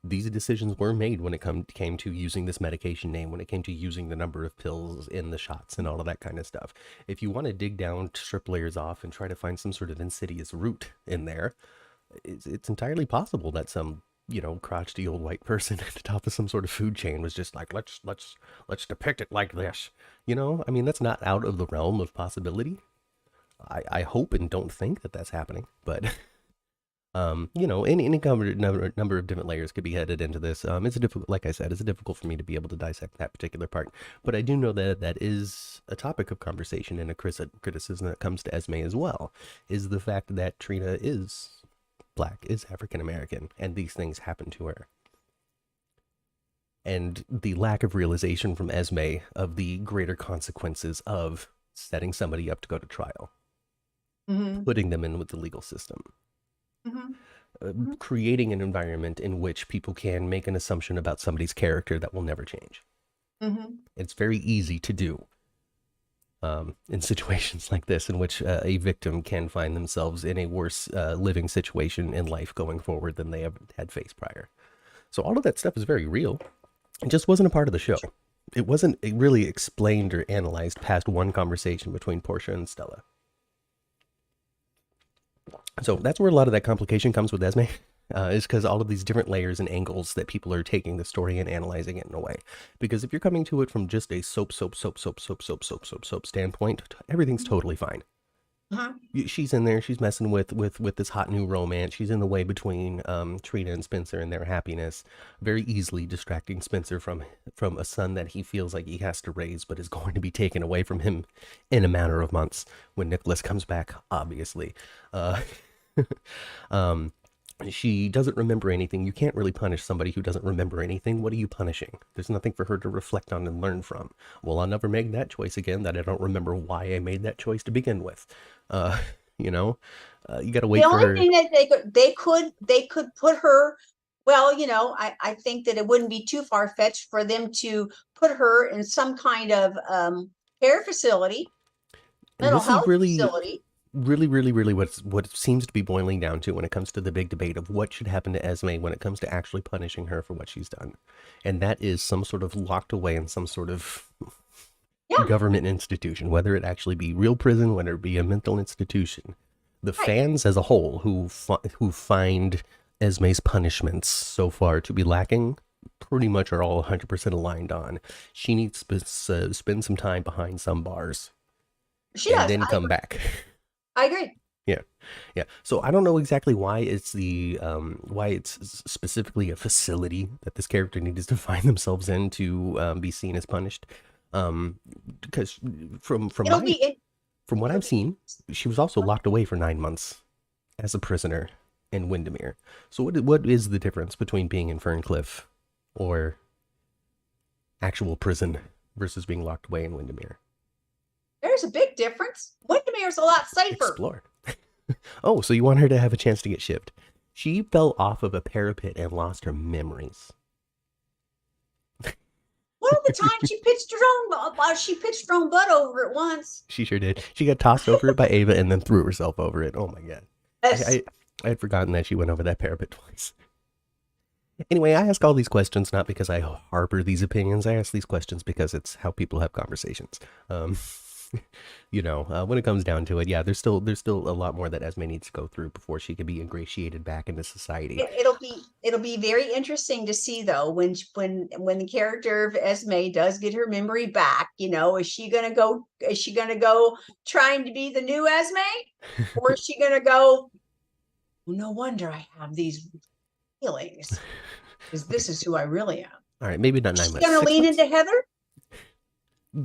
these decisions were made when it came to using this medication name, when it came to using the number of pills in the shots and all of that kind of stuff. If you want to dig down, strip layers off, and try to find some sort of insidious root in there, it's entirely possible that some crotchety old white person at the top of some sort of food chain was just like, let's depict it like this. That's not out of the realm of possibility. I hope and don't think that that's happening, but any number of different layers could be headed into this. It's difficult, like I said, it's difficult for me to be able to dissect that particular part, but I do know that that is a topic of conversation and a criticism that comes to Esme as well, is the fact that Trina is Black, is African American, and these things happen to her. And the lack of realization from Esme of the greater consequences of setting somebody up to go to trial, putting them in with the legal system, creating an environment in which people can make an assumption about somebody's character that will never change. It's very easy to do in situations like this, in which a victim can find themselves in a worse living situation in life going forward than they ever had faced prior. So all of that stuff is very real. It just wasn't a part of the show. It wasn't really explained or analyzed past one conversation between Portia and Stella. So that's where a lot of that complication comes with Esme, is because all of these different layers and angles that people are taking the story and analyzing it in a way. Because if you're coming to it from just a soap standpoint, everything's totally fine. She's in there, she's messing with this hot new romance. She's in the way between Trina and Spencer and their happiness, very easily distracting Spencer from a son that he feels like he has to raise, but is going to be taken away from him in a matter of months when Nicholas comes back, obviously. She doesn't remember anything. You can't really punish somebody who doesn't remember anything. What are you punishing? There's nothing for her to reflect on and learn from. Well, I'll never make that choice again, that I don't remember why I made that choice to begin with. You got to wait for her. The only thing that they could put her, well, I think that it wouldn't be too far-fetched for them to put her in some kind of care facility, mental health facility. Really what it seems to be boiling down to when it comes to the big debate of what should happen to Esme when it comes to actually punishing her for what she's done. And that is some sort of locked away in some sort of government institution, whether it actually be real prison, whether it be a mental institution. The fans as a whole who find Esme's punishments so far to be lacking pretty much are all 100% aligned on. She needs to spend some time behind some bars and then come back. I agree. Yeah. So I don't know exactly why it's specifically a facility that this character needs to find themselves in to be seen as punished. Because from what I've seen, she was also locked away for 9 months as a prisoner in Windermere. So what is the difference between being in Ferncliff or actual prison versus being locked away in Windermere? There's a big difference. Windermere's a lot safer. Explore. Oh, so you want her to have a chance to get shipped. She fell off of a parapet and lost her memories. One of the times she pitched her own butt over it once. She sure did. She got tossed over it by Ava and then threw herself over it. Oh my god. I had forgotten that she went over that parapet twice. Anyway, I ask all these questions not because I harbor these opinions. I ask these questions because it's how people have conversations. When it comes down to it, there's still a lot more that Esme needs to go through before she can be ingratiated back into society. It'll be very interesting to see though when the character of Esme does get her memory back. Is she gonna go trying to be the new Esme, or is she gonna go? Well, no wonder I have these feelings, because this is who I really am. All right, maybe not 9 months. She's gonna lean into Heather.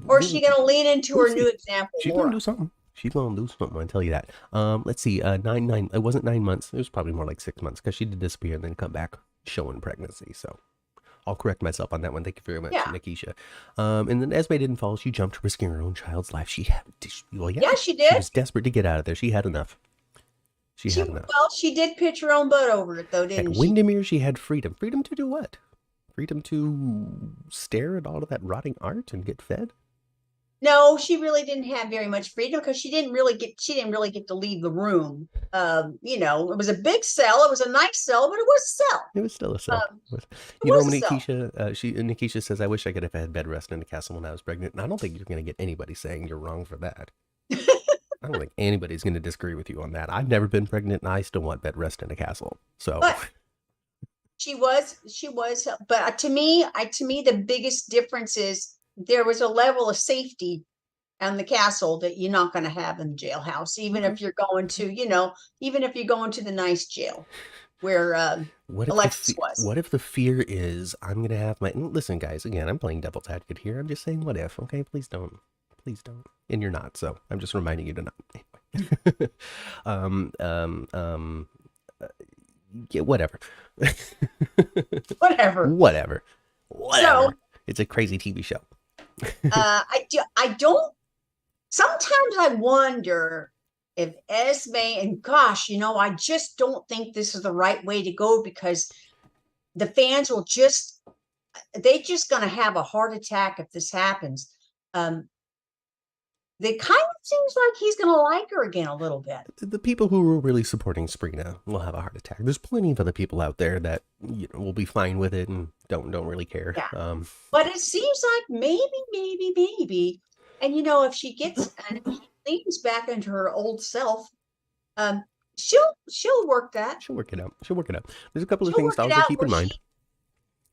Or is she going to lean into her new example? She's going to do something. She's going to do something, I'll tell you that. Let's see, 9, it wasn't 9 months. It was probably more like 6 months because she did disappear and then come back showing pregnancy. So I'll correct myself on that one. Thank you very much, Nikisha. And then Esme didn't fall. She jumped, risking her own child's life. She did. She did. She was desperate to get out of there. She had enough. She had enough. Well, she did pitch her own butt over it, though, didn't she? At Windermere, she had freedom. Freedom to do what? Freedom to stare at all of that rotting art and get fed? No, she really didn't have very much freedom because she didn't really get to leave the room. It was a big cell. It was a nice cell, but it was a cell. It was still a cell. Nikisha says, I wish I could have had bed rest in the castle when I was pregnant. And I don't think you're going to get anybody saying you're wrong for that. I don't think anybody's going to disagree with you on that. I've never been pregnant and I still want bed rest in a castle. So but she was, but to me, the biggest difference is there was a level of safety in the castle that you're not going to have in the jailhouse, even if you're going to, the nice jail where Alexis was. What if the fear is I'm going to have listen, guys, again, I'm playing devil's advocate here. I'm just saying, what if, okay? Please don't. And you're not. So I'm just reminding you to not. Yeah, whatever. Whatever. So, it's a crazy TV show. I don't. Sometimes I wonder if Esme, and gosh, I just don't think this is the right way to go, because the fans will just they just going to have a heart attack if this happens. It kind of seems like he's going to like her again a little bit. The people who were really supporting Sprina will have a heart attack. There's plenty of other people out there that will be fine with it and don't really care. Yeah. But it seems like maybe, and if she gets and if she leans back into her old self, she'll work that. She'll work it out. There's a couple of things to also keep in mind.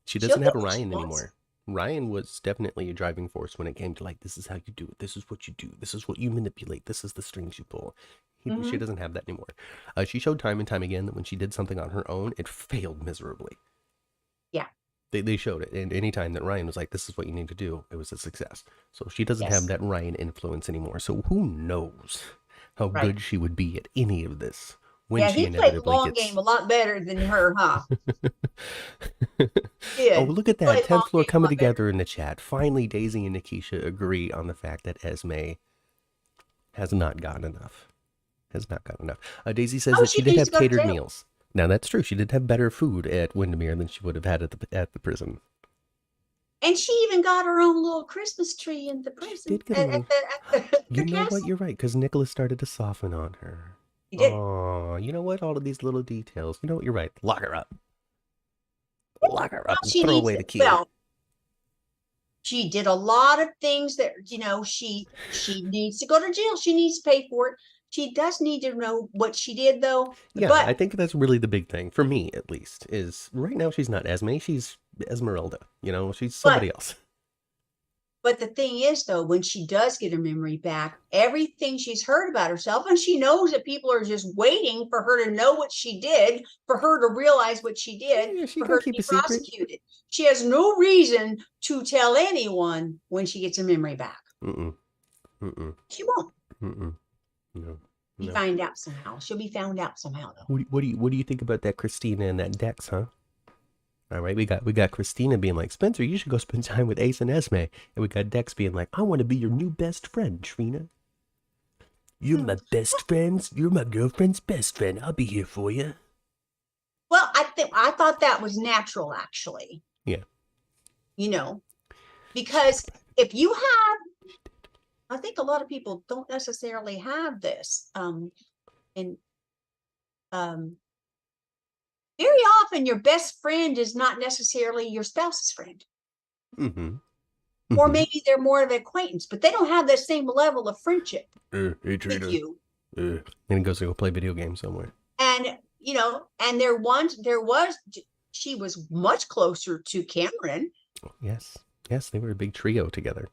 She doesn't have Ryan anymore. Ryan was definitely a driving force when it came to like, this is how you do it. This is what you do. This is what you manipulate. This is the strings you pull. She doesn't have that anymore. She showed time and time again that when she did something on her own, it failed miserably. Yeah. They showed it. And any time that Ryan was like, this is what you need to do, it was a success. So she doesn't have that Ryan influence anymore. So who knows how good she would be at any of this. When she he played the long game a lot better than her, huh? Oh, look at that. 10th floor coming together in the chat. Finally, Daisy and Nikisha agree on the fact that Esme has not gotten enough. Daisy says that she did have catered meals. Now, that's true. She did have better food at Windermere than she would have had at the prison. And she even got her own little Christmas tree in the prison. You know what? You're right, because Nicholas started to soften on her. Oh, you know what? All of these little details. You know what? You're right. Lock her up. And throw away the key. Well, she did a lot of things that, she needs to go to jail. She needs to pay for it. She does need to know what she did, though. Yeah, but I think that's really the big thing, for me at least, is right now she's not Esme. She's Esmeralda. She's somebody else. But the thing is, though, when she does get her memory back, everything she's heard about herself, and she knows that people are just waiting for her to know what she did, for her to realize what she did, for her to be prosecuted. She has no reason to tell anyone when she gets her memory back. She won't. No. Find out somehow. She'll be found out somehow, though. What do you think about that Christina and that Dex, huh? All right, we got Christina being like, Spencer, you should go spend time with Ace and Esme. And we got Dex being like, I want to be your new best friend, Trina. You're my best friends. You're my girlfriend's best friend. I'll be here for you. Well, I thought that was natural, actually. Yeah. Because if you have, I think a lot of people don't necessarily have this. Very often your best friend is not necessarily your spouse's friend. Or maybe they're more of an acquaintance, but they don't have that same level of friendship with you. And he goes to go play video games somewhere. And, and she was much closer to Cameron. Yes, they were a big trio together.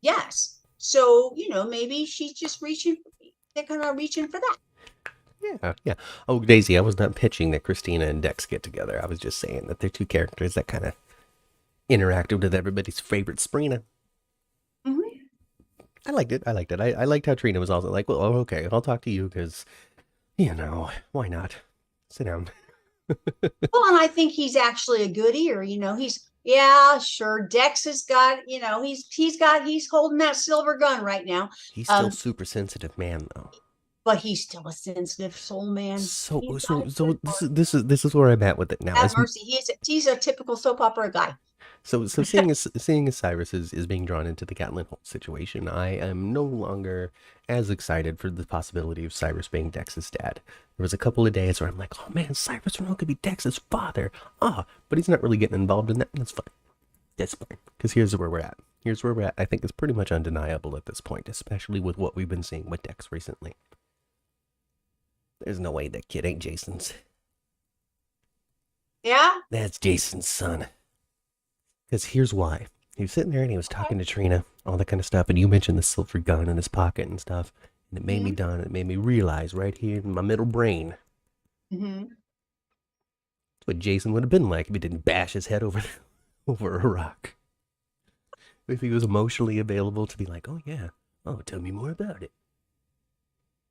Yes. So, maybe she's just they're kind of reaching for that. Yeah. Oh, Daisy, I was not pitching that Christina and Dex get together. I was just saying that they're two characters that kind of interacted with everybody's favorite Sprina. I liked it. I liked how Trina was also like, well, okay, I'll talk to you because, why not? Sit down. Well, and I think he's actually a good ear. Sure. Dex has got, he's holding that silver gun right now. He's still super sensitive man, though. But he's still a sensitive soul man. So this is where I'm at with it now. Have mercy. He's a typical soap opera guy. So seeing as Cyrus is being drawn into the Gatlin Holt situation, I am no longer as excited for the possibility of Cyrus being Dex's dad. There was a couple of days where I'm like, oh man, Cyrus Renault could be Dex's father. But he's not really getting involved in that. That's fine. That's fine. Because here's where we're at. I think it's pretty much undeniable at this point, especially with what we've been seeing with Dex recently. There's no way that kid ain't Jason's. Yeah? That's Jason's son. Because here's why. He was sitting there and he was talking to Trina, all that kind of stuff, and you mentioned the silver gun in his pocket and stuff, and it made me dawn, it made me realize right here in my middle brain. That's what Jason would have been like if he didn't bash his head over a rock. If he was emotionally available to be like, oh yeah, tell me more about it.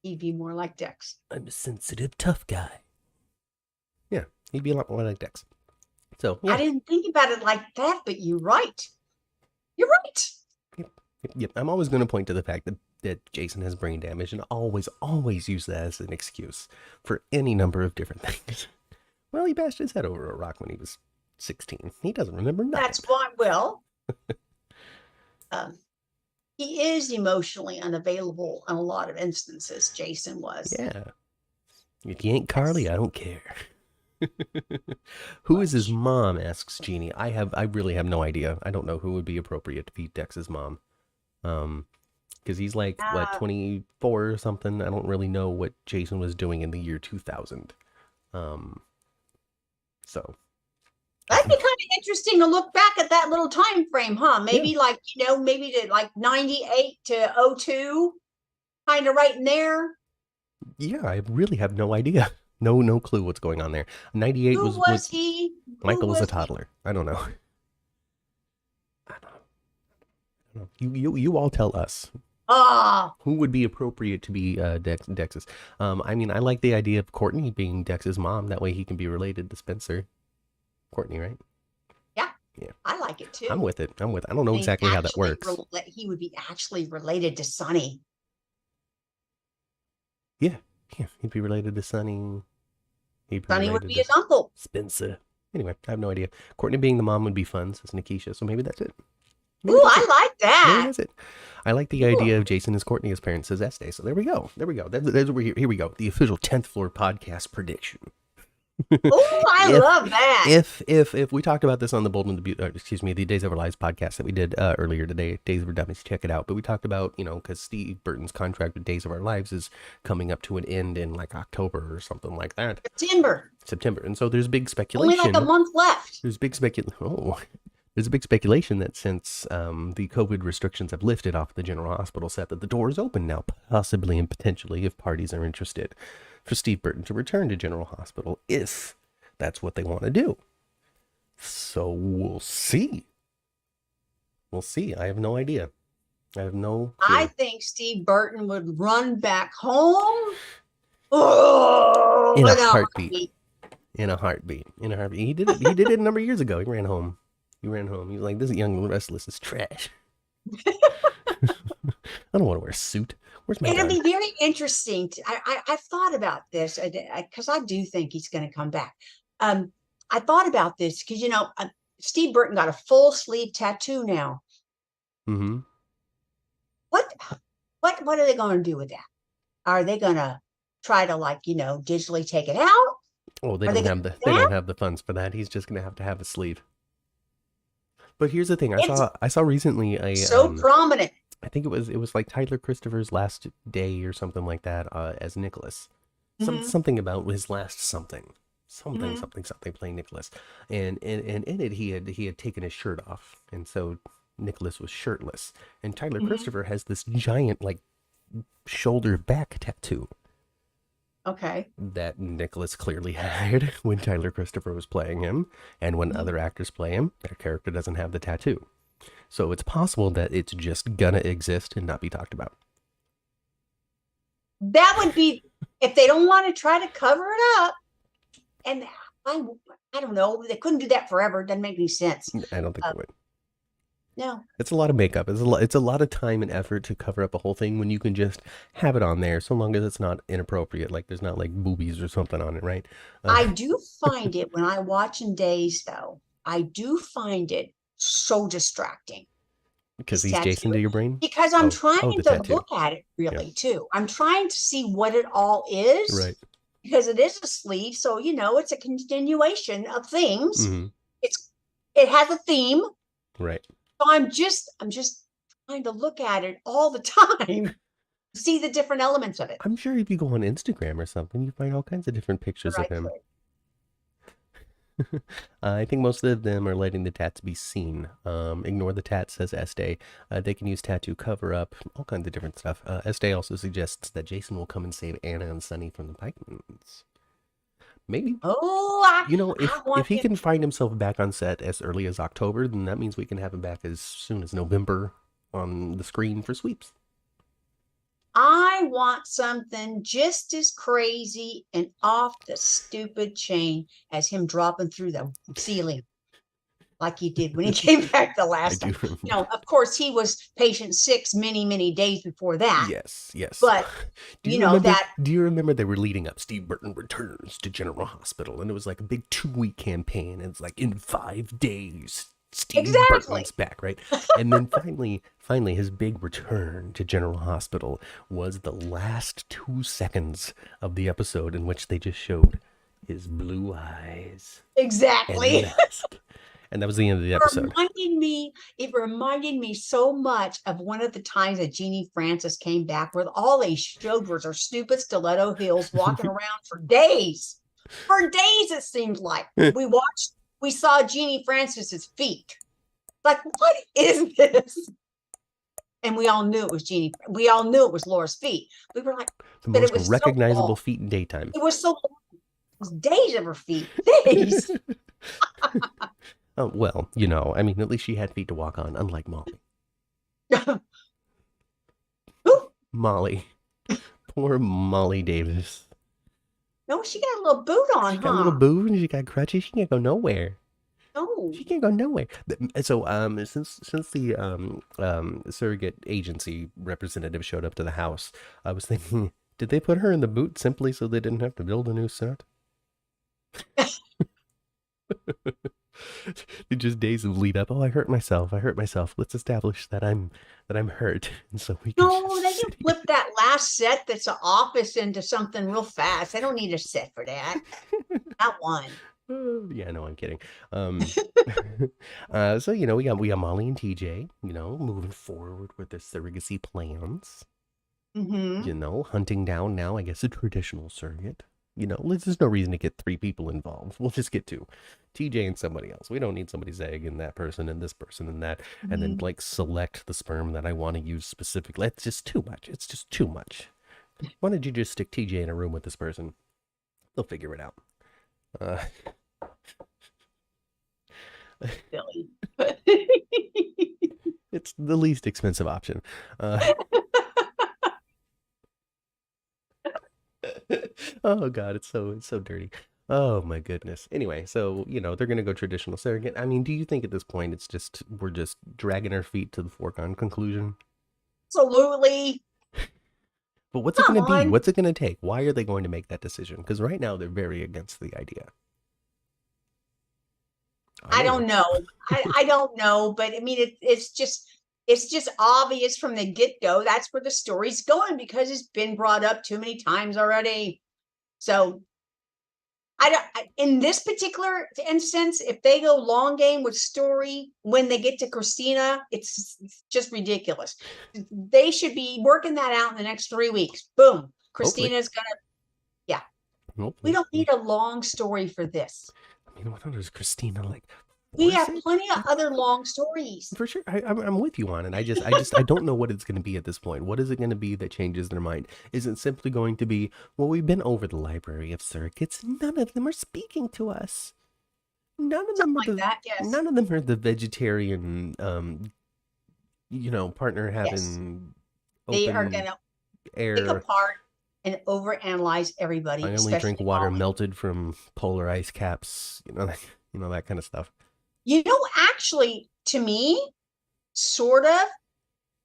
He'd be more like Dex. I'm a sensitive, tough guy. Yeah, he'd be a lot more like Dex. So yeah. I didn't think about it like that, but you're right. You're right. Yep. I'm always going to point to the fact that Jason has brain damage and always use that as an excuse for any number of different things. Well, he bashed his head over a rock when he was 16. He doesn't remember nothing. That's why, well, he is emotionally unavailable in a lot of instances. Jason was. Yeah. If you ain't Carly, I don't care. Who is his mom? Asks Jeannie. I really have no idea. I don't know who would be appropriate to be Dex's mom. Because he's like, what, 24 or something? I don't really know what Jason was doing in the year 2000. So. That'd be kind of interesting to look back at that little time frame, huh? Maybe maybe to like 98 to 02, kind of right in there. Yeah, I really have no idea. No clue what's going on there. 98 Who was he? Michael was a toddler. I don't know. I don't know. You all tell us. Who would be appropriate to be Dex's? I mean, I like the idea of Courtney being Dex's mom. That way he can be related to Spencer. Courtney, right? Yeah. I like it too. I'm with it. I don't know exactly how that works. He would be actually related to Sonny. Yeah, he'd be related to Sonny. Sonny would be his uncle. Spencer. Anyway, I have no idea. Courtney being the mom would be fun, says Nikisha. So maybe that's it. Ooh, I like that. Maybe that's it. I like the idea of Jason as Courtney as parents, says Estee. So there we go. Here we go. The official 10th floor podcast prediction. Oh, I love that. If we talked about this on the the Days of Our Lives podcast that we did earlier today, Days of Our Dummies, check it out. But we talked about, because Steve Burton's contract with Days of Our Lives is coming up to an end in like October or something like that. September. And so there's big speculation. Only like a month left. There's big speculation that since the COVID restrictions have lifted off the General Hospital set, that the door is open now, possibly and potentially, if parties are interested, for Steve Burton to return to General Hospital if that's what they want to do. So we'll see. I have no idea. I have no clue. I think Steve Burton would run back home. Oh, in a heartbeat. In a heartbeat. He did it a number of years ago. He ran home. He was like, this Young and Restless is trash. I don't want to wear a suit. It'll be very interesting. I've thought about this because I do think he's going to come back. I thought about this because, Steve Burton got a full sleeve tattoo now. Mm-hmm. What are they going to do with that? Are they going to try to digitally take it out? Oh, they don't have the funds for that. He's just going to have a sleeve. But here's the thing. I saw recently prominent. I think it was like Tyler Christopher's last day or something like that as Nicholas. Something about his last something playing Nicholas. And in it he had taken his shirt off, and so Nicholas was shirtless. And Tyler Christopher has this giant shoulder back tattoo. Okay. That Nicholas clearly had when Tyler Christopher was playing him, and when other actors play him, their character doesn't have the tattoo. So it's possible that it's just gonna exist and not be talked about. That would be, if they don't want to try to cover it up, and I don't know, they couldn't do that forever. It doesn't make any sense. I don't think they would. No. It's a lot of makeup. It's a lot of time and effort to cover up a whole thing when you can just have it on there, so long as it's not inappropriate, like there's not like boobies or something on it, right? I do find it, when I watch in Days, though, I do find it so distracting. Because he's Jason to your brain? Because I'm trying to look at it really, too. I'm trying to see what it all is. Right. Because it is a sleeve, so, it's a continuation of things. Mm-hmm. It has a theme. Right. So I'm just trying to look at it all the time, see the different elements of it. I'm sure if you go on Instagram or something, you find all kinds of different pictures of him. I think most of them are letting the tats be seen. Ignore the tats, says Estee. They can use tattoo cover up, all kinds of different stuff. Estee also suggests that Jason will come and save Anna and Sunny from the Pikemans. Maybe. If he can find himself back on set as early as October, then that means we can have him back as soon as November on the screen for Sweeps. I want something just as crazy and off the stupid chain as him dropping through the ceiling. like he did when he came back the I last do time. remember. You know, of course, he was patient 6 many, many days before that. Yes, yes. But, Do you you know, remember? that Do you remember they were leading up? Steve Burton returns to General Hospital, and it was like a big 2-week campaign. And it's like in 5 days, Steve exactly. Burton's back, right? And then finally, his big return to General Hospital was the last 2 seconds of the episode in which they just showed his blue eyes and Exactly. mask, and that was the end of the episode. It reminded me so much of one of the times that Jeannie Francis came back, where all they showed was her stupid stiletto heels walking around for days. For days, it seemed like. We saw Jeannie Francis's feet. Like, what is this? And we all knew it was We all knew it was Laura's feet. We were like, The but it most was so recognizable long. feet in daytime. It was so long. It was days of her feet. Days. Oh, well, you know, I mean, at least she had feet to walk on, unlike Molly. Molly. Poor Molly Davis. No, she got a little boot on, She got a little boot and she got crutches. She can't go nowhere. No. She can't go nowhere. So, since the surrogate agency representative showed up to the house, I was thinking, did they put her in the boot simply so they didn't have to build a new set? Just days of lead up. Oh, I hurt myself. Let's establish that I'm hurt, and so we can. No, they can flip that last set that's an office into something real fast. They don't need a set for that. Not one. Yeah, no, I'm kidding. So you know, we got Molly and TJ. You know, moving forward with their surrogacy plans. Mm-hmm. You know, hunting down now, I guess, a traditional surrogate. You know, there's no reason to get 3 people involved. We'll just get 2, TJ and somebody else. We don't need somebody's egg and that person and this person and that, and then like select the sperm that I want to use specifically. It's just too much. It's just too much. Why don't you just stick TJ in a room with this person? They'll figure it out. Silly. It's the least expensive option. Oh God, it's so dirty. Oh my goodness. Anyway, so you know they're gonna go traditional surrogate. I mean, do you think at this point it's just we're just dragging our feet to the foregone conclusion? Absolutely. But what's it Come gonna be? on. What's it gonna take? Why are they going to make that decision? Because right now they're very against the idea. I don't know. I don't know, but I mean it's just obvious from the get-go. That's where the story's going because it's been brought up too many times already. So in this particular instance, if they go long game with story when they get to Christina, it's just ridiculous. They should be working that out in the next 3 weeks. Boom. Christina's gonna, yeah. Hopefully. We don't need a long story for this. I mean, what does Christina like? We have plenty of other long stories. For sure, I'm with you on it. I don't know what it's going to be at this point. What is it going to be that changes their mind? Is it simply going to be, well, we've been over the library of surrogates. None of them are speaking to us. None of them are none of them are the vegetarian, you know, partner having. They are going to pick apart and overanalyze everybody. I only drink water melted from polar ice caps. You know that kind of stuff. You know, actually, to me, sort of,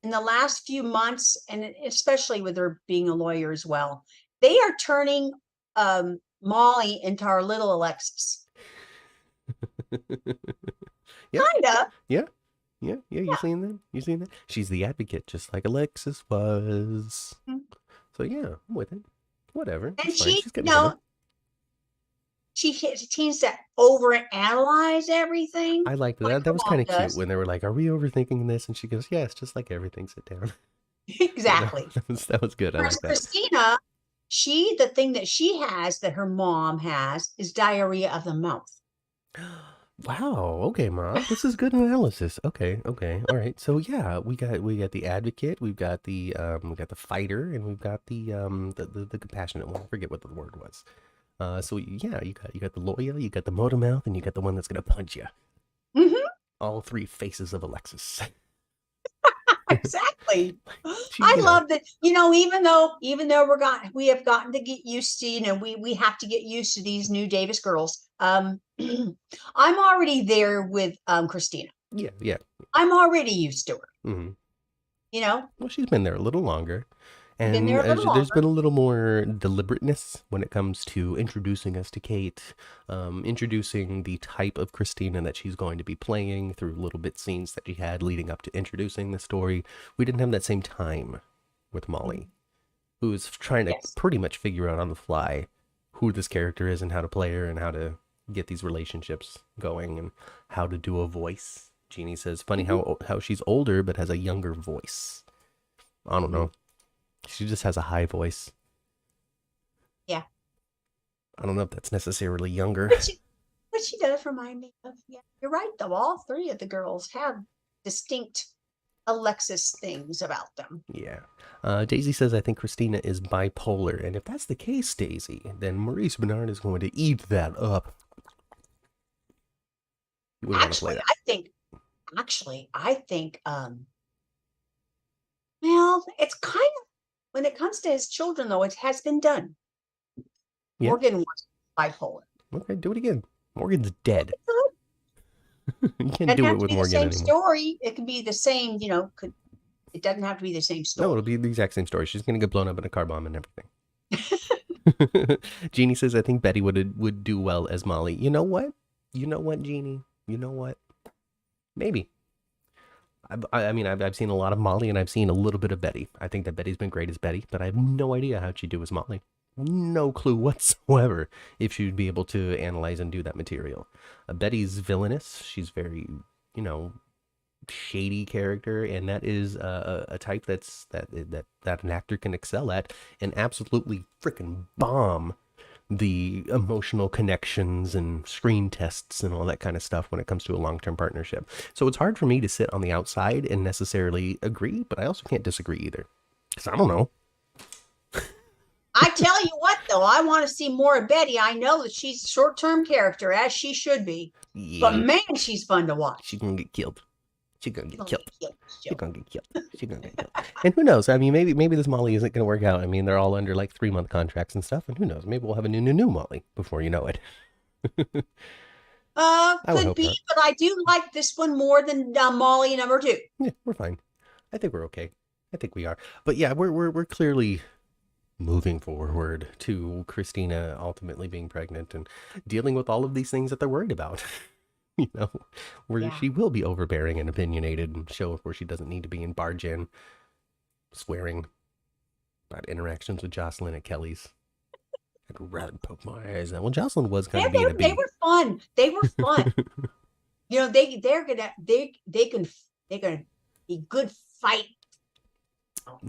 in the last few months, and especially with her being a lawyer as well, they are turning Molly into our little Alexis. Yeah. Kind of. Yeah. You seen that? She's the advocate, just like Alexis was. Mm-hmm. So yeah, I'm with it. Whatever. And she's she tends to overanalyze everything. I liked that. That was kind of cute when they were like, "Are we overthinking this?" And she goes, "Yes, just like everything. Sit down." Exactly. That was good. I like that. Christina, the thing that she has that her mom has is diarrhea of the mouth. Wow. Okay, Mom. This is good analysis. Okay. All right. So yeah, we got the advocate, we've got the fighter, and we've got the compassionate one. I forget what the word was. So yeah, you got the lawyer, you got the motor mouth, and you got the one that's gonna punch you. Mm-hmm. All 3 faces of Alexis. exactly. She, I love that, even though we have gotten to get used to, we have to get used to these new Davis girls. I'm already there with Christina. yeah. I'm already used to her. Hmm. You know, Well, she's been there a little longer. been And there a little there's longer. been a little more deliberateness when it comes to introducing us to Kate, introducing the type of Christina that she's going to be playing through little bit scenes that she had leading up to introducing the story. We didn't have that same time with Molly, who was trying to Yes. pretty much figure out on the fly who this character is and how to play her and how to get these relationships going and how to do a voice. Jeannie says, funny Mhm. how she's older but has a younger voice. I don't know. She just has a high voice. Yeah. I don't know if that's necessarily younger. But she does remind me of, yeah, you're right though. All three of the girls have distinct Alexis things about them. Yeah. Daisy says, I think Christina is bipolar. And if that's the case, Daisy, then Maurice Bernard is going to eat that up. You wouldn't want to play Actually, that. I think, well, it's kind of, when it comes to his children though, it has been done. Yeah? Morgan was bipolar. Okay, do it again. Morgan's dead. You can't It do doesn't it have to with be the Morgan same anymore. story. It can be the same, it doesn't have to be the same No, it'll story. be the exact same story. She's going to get blown up in a car bomb and everything. Jeannie says, I think Betty would do well as Molly. You know what? Jeannie? You know what? Maybe. I've seen a lot of Molly and I've seen a little bit of Betty. I think that Betty's been great as Betty, but I have no idea how she'd do as Molly. No clue whatsoever if she'd be able to analyze and do that material. Betty's villainous. She's very, shady character, and that is a type that an actor can excel at and absolutely freaking bomb the emotional connections and screen tests and all that kind of stuff when it comes to a long-term partnership. So it's hard for me to sit on the outside and necessarily agree, but I also can't disagree either. Because I don't know. I tell you what, though, I want to see more of Betty. I know that she's a short-term character, as she should be. But Yeah, man, she's fun to watch. she's gonna get killed. She's gonna get killed. She's She's gonna get killed. She's gonna get killed. And who knows? I mean, maybe this Molly isn't gonna work out. I mean, they're all under like 3-month contracts and stuff. And who knows? Maybe we'll have a new Molly before you know it. I would Could hope be, not. but I do like this one more than Molly #2. Yeah, we're fine. I think we're okay. I think we are. But yeah, we're clearly moving forward to Christina ultimately being pregnant and dealing with all of these things that they're worried about. Where Yeah. she will be overbearing and opinionated and show where she doesn't need to be and barge in, swearing about interactions with Jocelyn at Kelly's. I'd rather poke my eyes out. Well, Jocelyn was kind Yeah, of being a they bee. were fun. They were fun. They're gonna be good fight.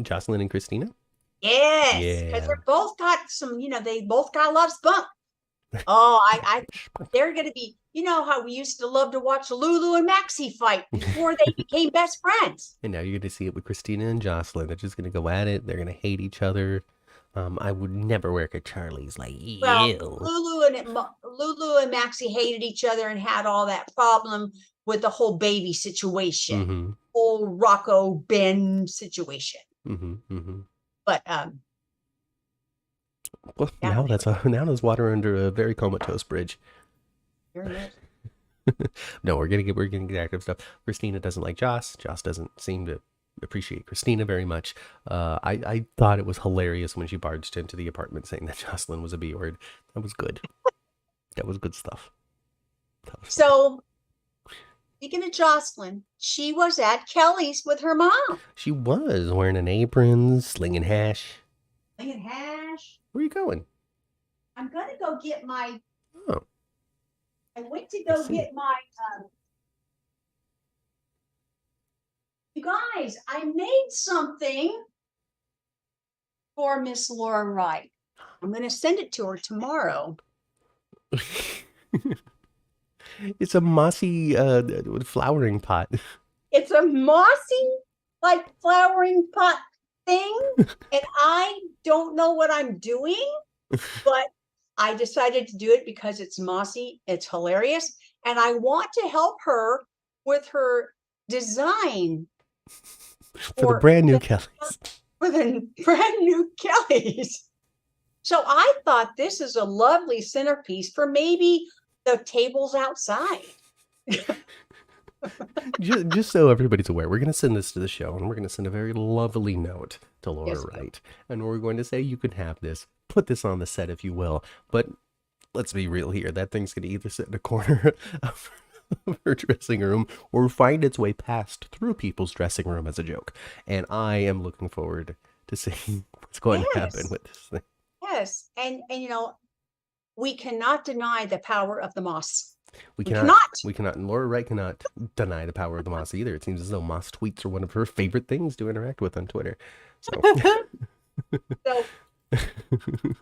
Jocelyn and Christina? Yes, because Yeah. they're both got some, they both got a lot of spunk. Oh, they're gonna be, how we used to love to watch Lulu and Maxie fight before they became best friends. And now you're going to see it with Christina and Jocelyn. They're just going to go at it. They're going to hate each other. I would never work at Charlie's. Like, Well, ew. Lulu and Maxie hated each other and had all that problem with the whole baby situation, Mm-hmm. whole Rocco Ben situation. Mm-hmm. Mm-hmm. But Well, yeah, now there's water under a very comatose bridge. very much. No, we're gonna get active stuff. Christina doesn't like Joss. Joss doesn't seem to appreciate Christina very much. I thought it was hilarious when she barged into the apartment saying that Jocelyn was a B word. That was good. That was good stuff. So, speaking of Jocelyn, she was at Kelly's with her mom. She was wearing an apron, slinging hash. Slinging hash. Where are you going? I'm gonna go get my. Oh. I went to go get my. You guys, I made something for Miss Laura Wright. I'm gonna send it to her tomorrow. It's a mossy flowering pot. It's a mossy, like flowering pot thing, and I don't know what I'm doing, but I decided to do it because it's mossy, it's hilarious, and I want to help her with her design For the for brand new Kellys. for the brand new Kellys. So I thought this is a lovely centerpiece for maybe the tables outside. Just so everybody's aware, we're going to send this to the show, and we're going to send a very lovely note to Laura Yes, Wright. And we're going to say, you can have this. Put this on the set if you will. But let's be real here. That thing's going to either sit in a corner of her dressing room or find its way past through people's dressing room as a joke. And I am looking forward to seeing what's going to happen with this thing. Yes. And you know, we cannot deny the power of the moss. We cannot, and Laura Wright cannot deny the power of the moss either. It seems as though moss tweets are one of her favorite things to interact with on Twitter. So, So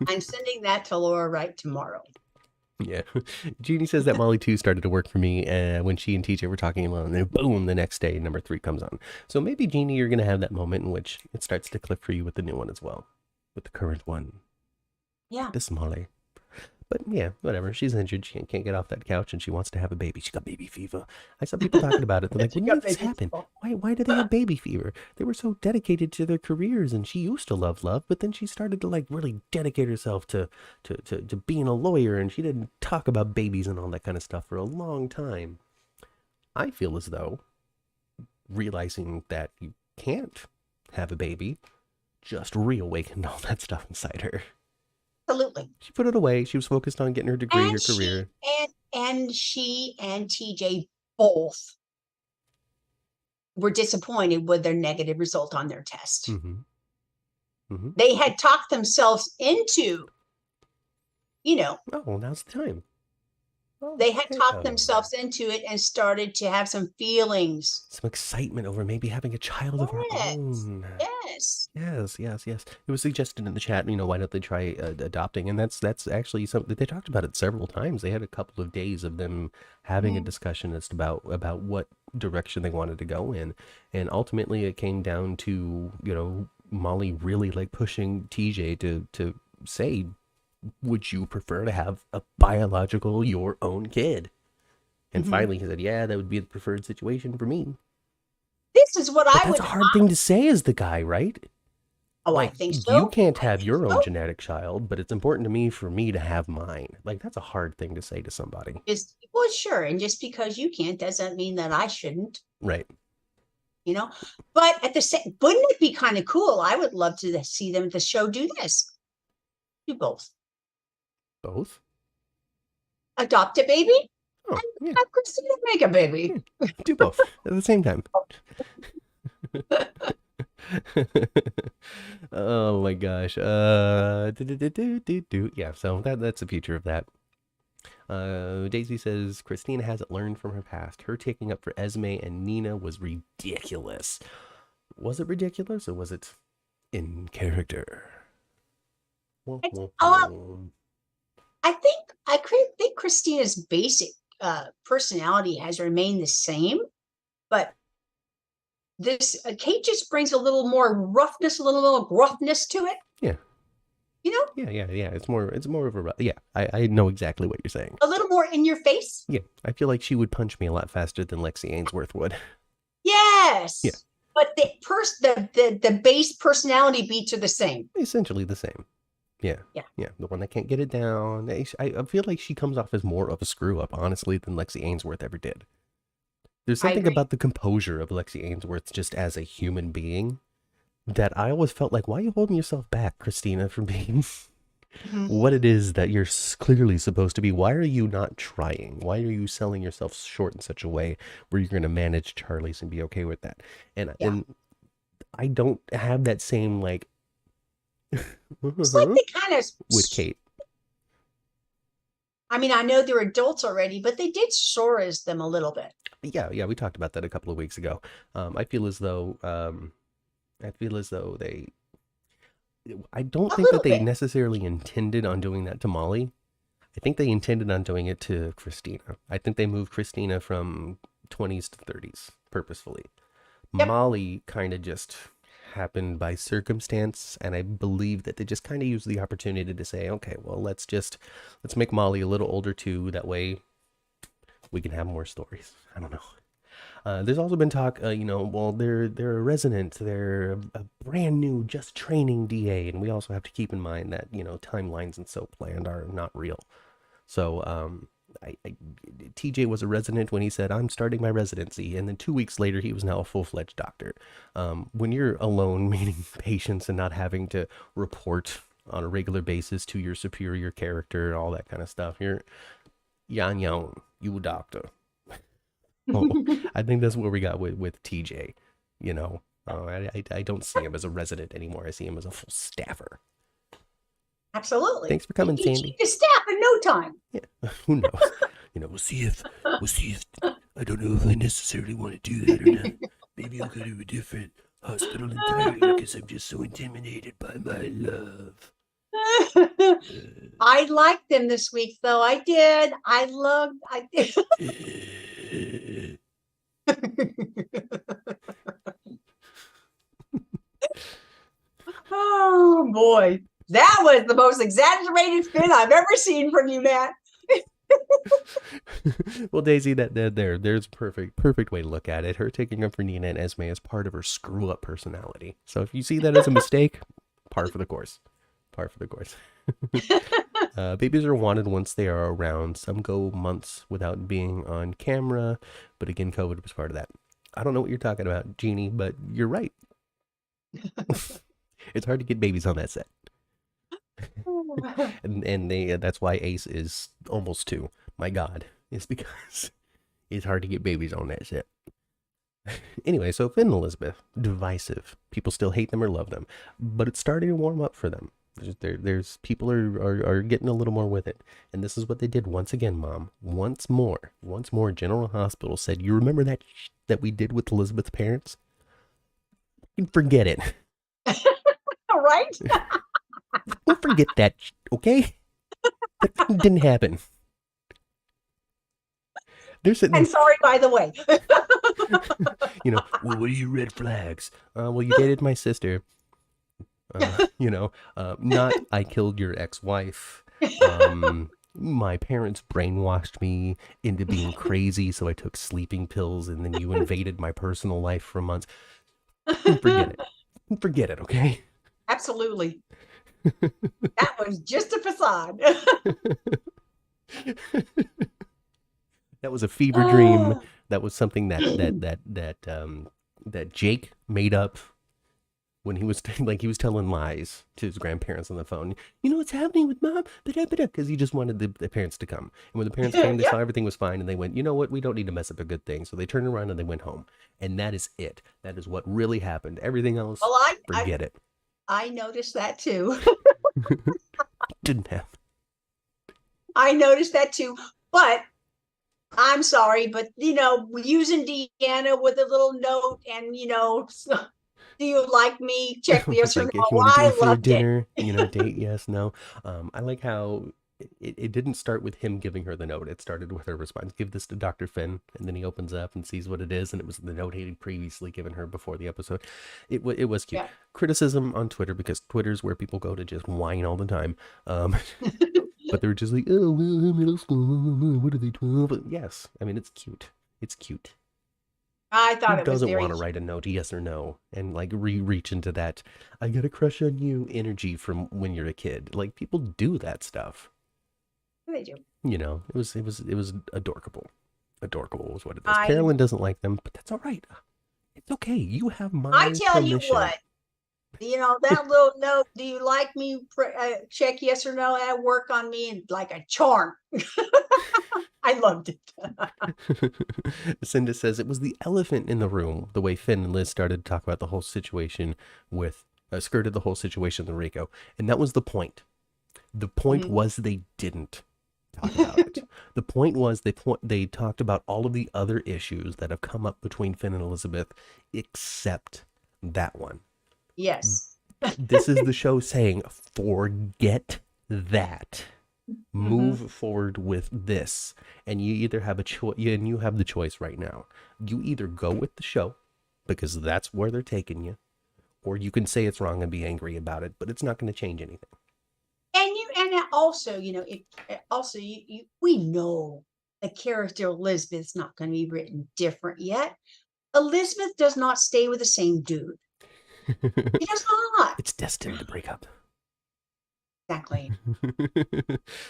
I'm sending that to Laura Wright tomorrow. Yeah. Jeannie says that Molly 2 started to work for me when she and TJ were talking alone, and then boom, the next day, number 3 comes on. So maybe, Jeannie, you're going to have that moment in which it starts to click for you with the new one as well, with the current one. Yeah. This Molly. But yeah, whatever. She's injured. She can't get off that couch, and she wants to have a baby. She got baby fever. I saw people talking about it. They're like, when did this happen? Why did they have baby fever? They were so dedicated to their careers, and she used to love, but then she started to like really dedicate herself to being a lawyer, and she didn't talk about babies and all that kind of stuff for a long time. I feel as though realizing that you can't have a baby just reawakened all that stuff inside her. Absolutely. She put it away. She was focused on getting her degree, her career. And she and TJ both were disappointed with their negative result on their test. Mm-hmm. Mm-hmm. They had talked themselves into, you know. Oh, now's the time. They had talked themselves into it and started to have some feelings. Some excitement over maybe having a child of her own. Yes. Yes. It was suggested in the chat, why don't they try adopting? And that's actually something they talked about it several times. They had a couple of days of them having a discussion as to about what direction they wanted to go in. And ultimately it came down to, Molly really like pushing TJ to say, would you prefer to have a biological, your own kid? And finally he said, yeah, that would be the preferred situation for me. This is what I would. That's a hard thing to say as the guy, right? Oh, like, I think so. You can't have your own genetic child, but it's important to me for me to have mine. Like, that's a hard thing to say to somebody. Well, sure. And just because you can't doesn't mean that I shouldn't. Right. But at the same, wouldn't it be kind of cool? I would love to see them at the show do this. Do both. Both? Adopt a baby? Oh, yeah. Have Christina make a baby. Yeah. Do both at the same time. Oh my gosh. Yeah, so that's the future of that. Daisy says Christina hasn't learned from her past. Her taking up for Esme and Nina was ridiculous. Was it ridiculous or was it in character? I think Christina's basic personality has remained the same, but this Kate just brings a little more roughness, a little more gruffness to it. Yeah. Yeah. It's more of a I know exactly what you're saying. A little more in your face. Yeah, I feel like she would punch me a lot faster than Lexi Ainsworth would. Yes. Yeah. But the base personality beats are the same. Essentially the same. Yeah. The one that can't get it down. I feel like she comes off as more of a screw up, honestly, than Lexi Ainsworth ever did. There's something about the composure of Lexi Ainsworth just as a human being that I always felt like, why are you holding yourself back, Christina, from being what it is that you're clearly supposed to be? Why are you not trying? Why are you selling yourself short in such a way where you're going to manage Charlie's and be okay with that? And I don't have that same like. It's like they kind of with Kate. I mean, I know they're adults already, but they did Sora's them a little bit. Yeah, we talked about that a couple of weeks ago. I feel as though they. I don't think that they necessarily intended on doing that to Molly. I think they intended on doing it to Christina. I think they moved Christina from 20s to 30s purposefully. Yep. Molly kind of just happened by circumstance, and I believe that they just kind of used the opportunity to say, okay, well, let's make Molly a little older too. That way we can have more stories. I don't know. There's also been talk, well, they're a resident, they're a brand new, just training DA, and we also have to keep in mind that timelines and so planned are not real. So TJ was a resident when he said, "I'm starting my residency," and then 2 weeks later, he was now a full-fledged doctor. When you're alone, meeting patients and not having to report on a regular basis to your superior character, all that kind of stuff, you're yan yan, you a doctor. Oh, I think that's what we got with TJ. I don't see him as a resident anymore. I see him as a full staffer. Absolutely. Thanks for coming, He Sandy. changed staff in no time. Yeah, who knows? We'll see if I don't know if I necessarily want to do that or not. Maybe I'll go to a different hospital entirely because I'm just so intimidated by my love. I liked them this week, though. I did. I did. Oh boy, that was the most exaggerated fin I've ever seen from you, Matt. Well, Daisy, there's perfect way to look at it. Her taking up for Nina and Esme as part of her screw up personality. So if you see that as a mistake, par for the course. Par for the course. Babies are wanted once they are around. Some go months without being on camera, but again, COVID was part of that. I don't know what you're talking about, Jeannie, but you're right. It's hard to get babies on that set. and that's why Ace is almost 2. My God, it's because it's hard to get babies on that set. Anyway, so Finn and Elizabeth, divisive. People still hate them or love them, but it's starting to warm up for them. There's people are getting a little more with it, and this is what they did once again, Mom. Once more, General Hospital said, "You remember that we did with Elizabeth's parents? Forget it." Right? Don't forget that, okay? That didn't happen. They're sitting. And sorry, by the way. Well, what are your red flags? Well, you dated my sister. Not I killed your ex-wife. My parents brainwashed me into being crazy, so I took sleeping pills, and then you invaded my personal life for months. Forget it. Forget it, okay? Absolutely. That was just a facade. That was a fever dream. That was something that Jake made up when he was telling lies to his grandparents on the phone. You know what's happening with Mom? Because he just wanted the parents to come. And when the parents came, they saw everything was fine, and they went, "You know what? We don't need to mess up a good thing." So they turned around and they went home. And that is it. That is what really happened. Everything else, forget it. I noticed that too. Didn't happen. I noticed that too. But I'm sorry, but using Deanna with a little note and do you like me? Check yes or no. If you want to do it for dinner, date, yes, no. I like how it didn't start with him giving her the note. It started with her response, "Give this to Dr. Finn," and then he opens up and sees what it is, and it was the note he'd previously given her before the episode. It was cute. Yeah. Criticism on Twitter, because Twitter's where people go to just whine all the time. But they were just like, "Oh, well, middle school, what are they, 12?" But yes, I mean, it's cute. It's cute. I thought it was doesn't want to write a note, yes or no, and reach into that "I got a crush on you" energy from when you're a kid. Like, people do that stuff. They do. It was adorable. Adorable was what it is. Carolyn doesn't like them, but that's all right. It's okay. You have my permission. I tell you what. That little note, "Do you like me?" Check yes or no. That work on me and like a charm. I loved it. Cinda says it was the elephant in the room, the way Finn and Liz started to talk about the whole situation with, skirted the whole situation with Rico. And that was the point. The point was they didn't talk about it. The point was they talked about all of the other issues that have come up between Finn and Elizabeth, except that one. Yes. This is the show saying, forget that. Move forward with this. And you either have a choice, and you have the choice right now. You either go with the show, because that's where they're taking you, or you can say it's wrong and be angry about it, but it's not going to change anything. And also, we know the character Elizabeth's not going to be written different yet. Elizabeth does not stay with the same dude. She does not. It's destined to break up. Exactly.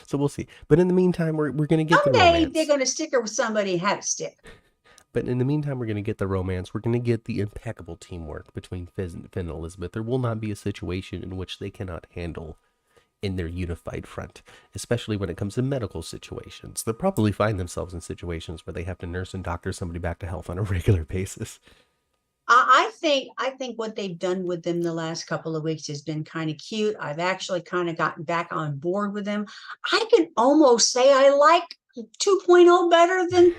So we'll see. But in the meantime, we're going to get the Someday romance. they're going to stick her with somebody and have it stick. But in the meantime, we're going to get the romance. We're going to get the impeccable teamwork between Finn and Elizabeth. There will not be a situation in which they cannot handle in their unified front, especially when it comes to medical situations. They'll probably find themselves in situations where they have to nurse and doctor somebody back to health on a regular basis. I think what they've done with them the last couple of weeks has been kind of cute. I've actually kind of gotten back on board with them. I can almost say I like 2.0 better than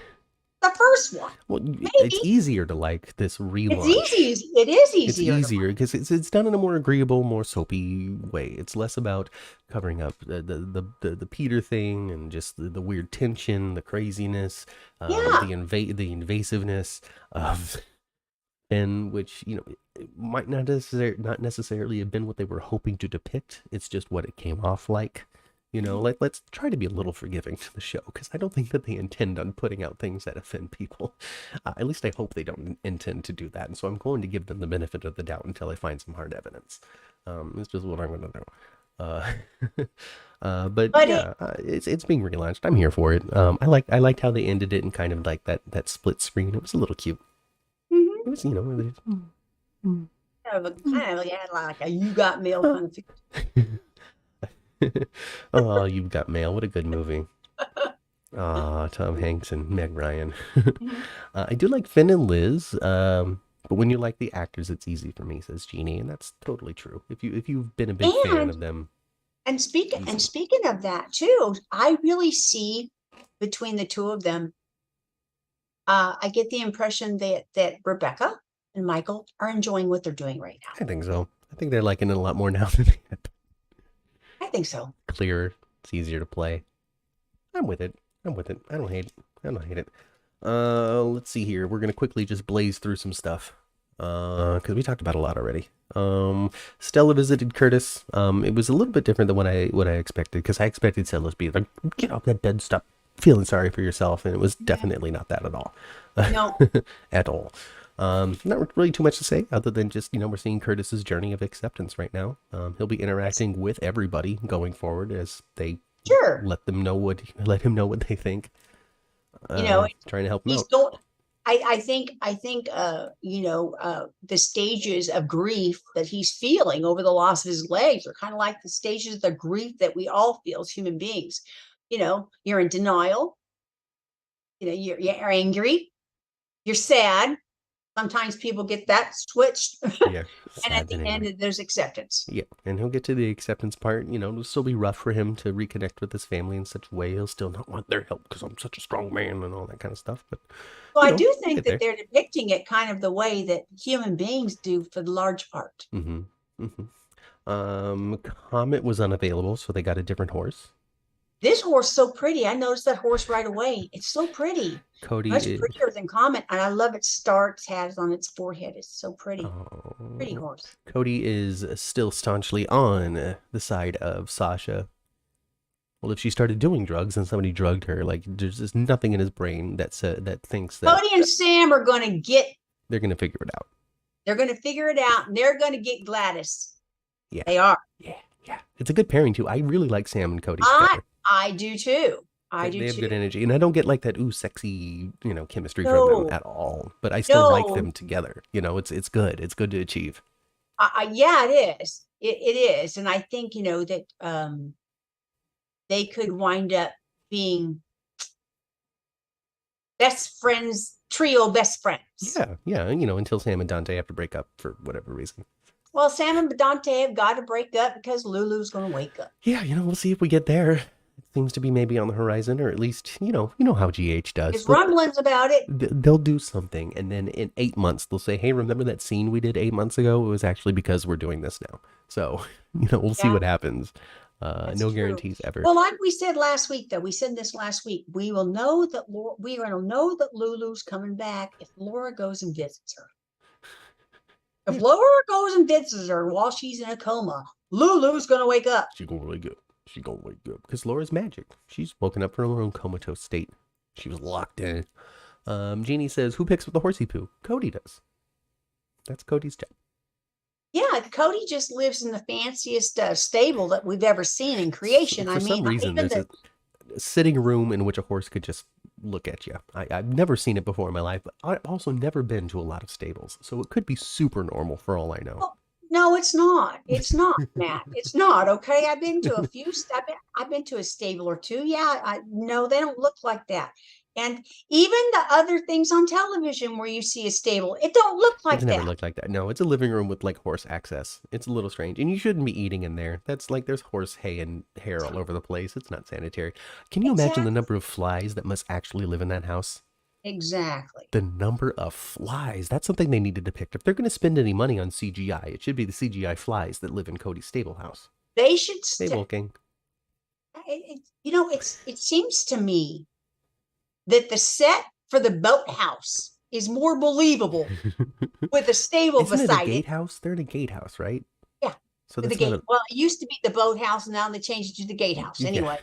the first one. Well, Maybe. it's easier to like this relaunch. It's easy. It is easier. It's easier because it's done in a more agreeable, more soapy way. It's less about covering up the Peter thing and just the weird tension, the craziness, the invasiveness of Ben, which it might not necessarily have been what they were hoping to depict. It's just what it came off like. Let's try to be a little forgiving to the show, because I don't think that they intend on putting out things that offend people. At least I hope they don't intend to do that. And so I'm going to give them the benefit of the doubt until I find some hard evidence. It's just what I'm going to do. But yeah, it's being relaunched. I'm here for it. I liked how they ended it and kind of like that split screen. It was a little cute. Mm-hmm. It was, kind of like a you got mail kind of thing. Oh, You've Got Mail. What a good movie. Tom Hanks and Meg Ryan. I do like Finn and Liz, but when you like the actors, it's easy for me, says Jeannie, and that's totally true. If you've been a big fan of them. And speaking of that too, I really see between the two of them, I get the impression that Rebecca and Michael are enjoying what they're doing right now. I think so. I think they're liking it a lot more now than they had. I think so. Clearer. It's easier to play. I'm with it. I don't hate it. Let's see here. We're going to quickly just blaze through some stuff. Because we talked about a lot already. Stella visited Curtis. It was a little bit different than what I expected, because I expected Stella to be like, get off that bed, stop feeling sorry for yourself. And it was definitely not that at all. No. At all. Not really too much to say other than just, we're seeing Curtis's journey of acceptance right now. He'll be interacting with everybody going forward as they let him know what they think. Trying to help him out. I think the stages of grief that he's feeling over the loss of his legs are kind of like the stages of the grief that we all feel as human beings. You're in denial. You're angry. You're sad. Sometimes people get that switched. Yeah. And at the end, there's acceptance. Yeah. And he'll get to the acceptance part. It'll still be rough for him to reconnect with his family in such a way. He'll still not want their help because I'm such a strong man and all that kind of stuff. But I do think that they're depicting it kind of the way that human beings do for the large part. Comet was unavailable, so they got a different horse. This horse is so pretty. I noticed that horse right away. It's so pretty. Cody much prettier than Comet, and I love its star it has on its forehead. It's so pretty. Pretty horse. Cody is still staunchly on the side of Sasha. Well, if she started doing drugs and somebody drugged her, like there's just nothing in his brain that thinks that Cody and Sam are going to get. They're going to figure it out. They're going to figure it out, and they're going to get Gladys. Yeah, they are. Yeah. It's a good pairing too. I really like Sam and Cody together. I do too. They have good energy, and I don't get like that sexy, chemistry from them at all. But I still like them together. It's good. It's good to achieve. Yeah, it is. It is, and I think that they could wind up being best friends, trio best friends. Yeah. Until Sam and Dante have to break up for whatever reason. Well, Sam and Dante have got to break up because Lulu's going to wake up. Yeah, we'll see if we get there. It seems to be maybe on the horizon, or at least, you know how GH does. There's rumblings about it. They'll do something, and then in 8 months, they'll say, hey, remember that scene we did 8 months ago? It was actually because we're doing this now. So, we'll see what happens. No guarantees ever. Well, like we said last week, though, we said this last week, we will know that we're going to know that Lulu's coming back if Laura goes and visits her. If Laura goes and visits her while she's in a coma, Lulu's going to wake up. She's going to wake up. She's going to wake up. Because Laura's magic. She's woken up from her own comatose state. She was locked in. Jeannie says, who picks up the horsey poo? Cody does. That's Cody's job. Yeah, Cody just lives in the fanciest stable that we've ever seen in creation. For some reason, there's a sitting room in which a horse could just look at you. I've never seen it before in my life, but I've also never been to a lot of stables, so it could be super normal for all I know. Well, no, it's not. It's not, Matt. It's not. Okay, I've been to a few. I've been to a stable or two. Yeah, no, they don't look like that. And even the other things on television where you see a stable, it don't look like It's that. never looked like that. No, it's a living room with like horse access. It's a little strange, and you shouldn't be eating in there. That's like there's horse hay and hair all over the place. It's not sanitary. Can you imagine the number of flies that must actually live in that house? Exactly. The number of flies. That's something they need to depict. If they're going to spend any money on CGI, it should be the CGI flies that live in Cody's stable house. They should Stable King. It seems to me that the set for the boathouse is more believable with a stable Isn't beside it a gatehouse? They're in a gatehouse, right? Yeah. So the that's gate. Well, it used to be the boathouse, and now they changed it to the gatehouse. Anyway,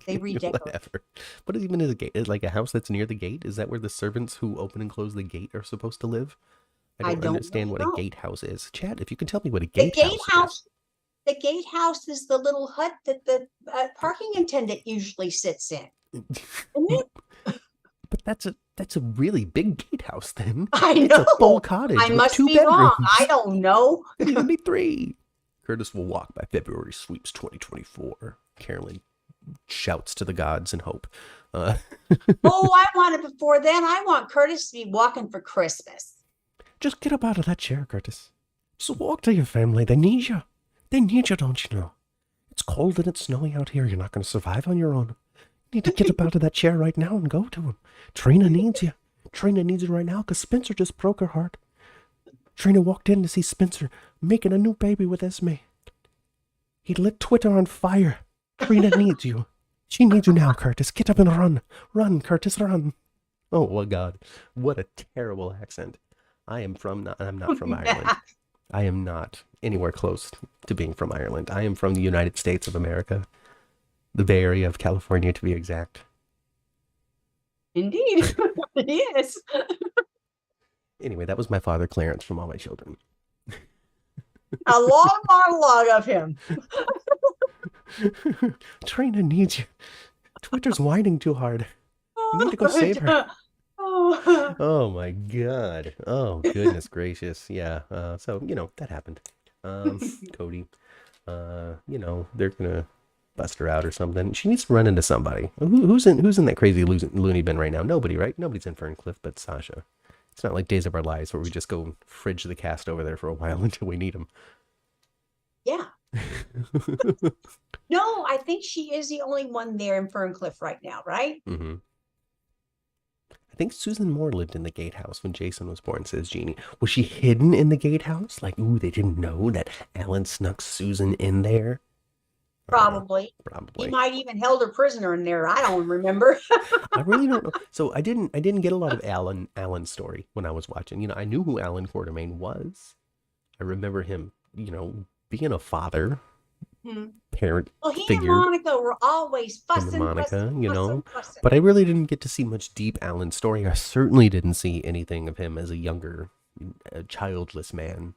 they redecorated. Whatever. What even is a gate? Is like a house that's near the gate? Is that where the servants who open and close the gate are supposed to live? I don't understand what a gatehouse is. Chat, if you can tell me what a gatehouse is. The gatehouse is the little hut that the parking attendant usually sits in. But that's a really big gatehouse then. I know. It's a full cottage with 2 bedrooms. Wrong. I don't know. It could even be 3. Curtis will walk by February sweeps 2024. Carolyn shouts to the gods in hope. Oh, I want it before then. I want Curtis to be walking for Christmas. Just get up out of that chair, Curtis. Just walk to your family. They need you. They need you, don't you know? It's cold and it's snowing out here. You're not going to survive on your own. You need to get up out of that chair right now and go to him. Trina needs you. Trina needs you right now because Spencer just broke her heart. Trina walked in to see Spencer making a new baby with Esme. He lit Twitter on fire. Trina needs you. She needs you now, Curtis. Get up and run. Run, Curtis, run. Oh, my God. What a terrible accent. I'm not from Ireland. I am not anywhere close to being from Ireland. I am from the United States of America. The Bay Area of California, to be exact. Indeed. Yes. Anyway, that was my father, Clarence, from All My Children. A long monologue of him. Trina needs you. Twitter's whining too hard. You need to go save her. Oh my God. Oh, goodness gracious. Yeah. So, that happened. Cody, they're gonna bust her out or something. She needs to run into somebody. Who's in that crazy loony bin right now? Nobody, right? Nobody's in Ferncliff but Sasha. It's not like Days of Our Lives where we just go fridge the cast over there for a while until we need them. Yeah. No, I think she is the only one there in Ferncliff right now, right? Mm-hmm. I think Susan Moore lived in the gatehouse when Jason was born, says Jeannie. Was she hidden in the gatehouse? Like, ooh, they didn't know that Alan snuck Susan in there? Probably. Probably. He might even held her prisoner in there. I don't remember. I really don't know. So I didn't get a lot of Alan's story when I was watching. I knew who Alan Quartermain was. I remember him, being a father, parent he figure. and Monica were always fussing, fussing. But I really didn't get to see much deep Alan story. I certainly didn't see anything of him as a younger, childless man,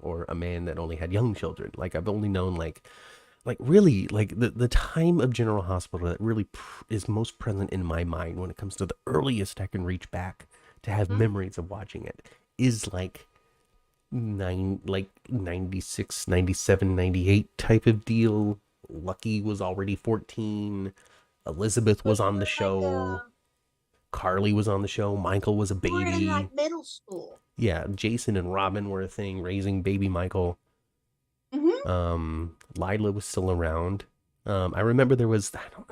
or a man that only had young children. Like I've only known really the time of General Hospital that really is most present in my mind when it comes to the earliest I can reach back to have memories of watching it is like 96, 97, 98 type of deal. Lucky was already 14. Elizabeth was on the show. Carly was on the show. Michael was a baby. We're in like middle school. Yeah, Jason and Robin were a thing, raising baby Michael. Lila was still around. I remember there was, I don't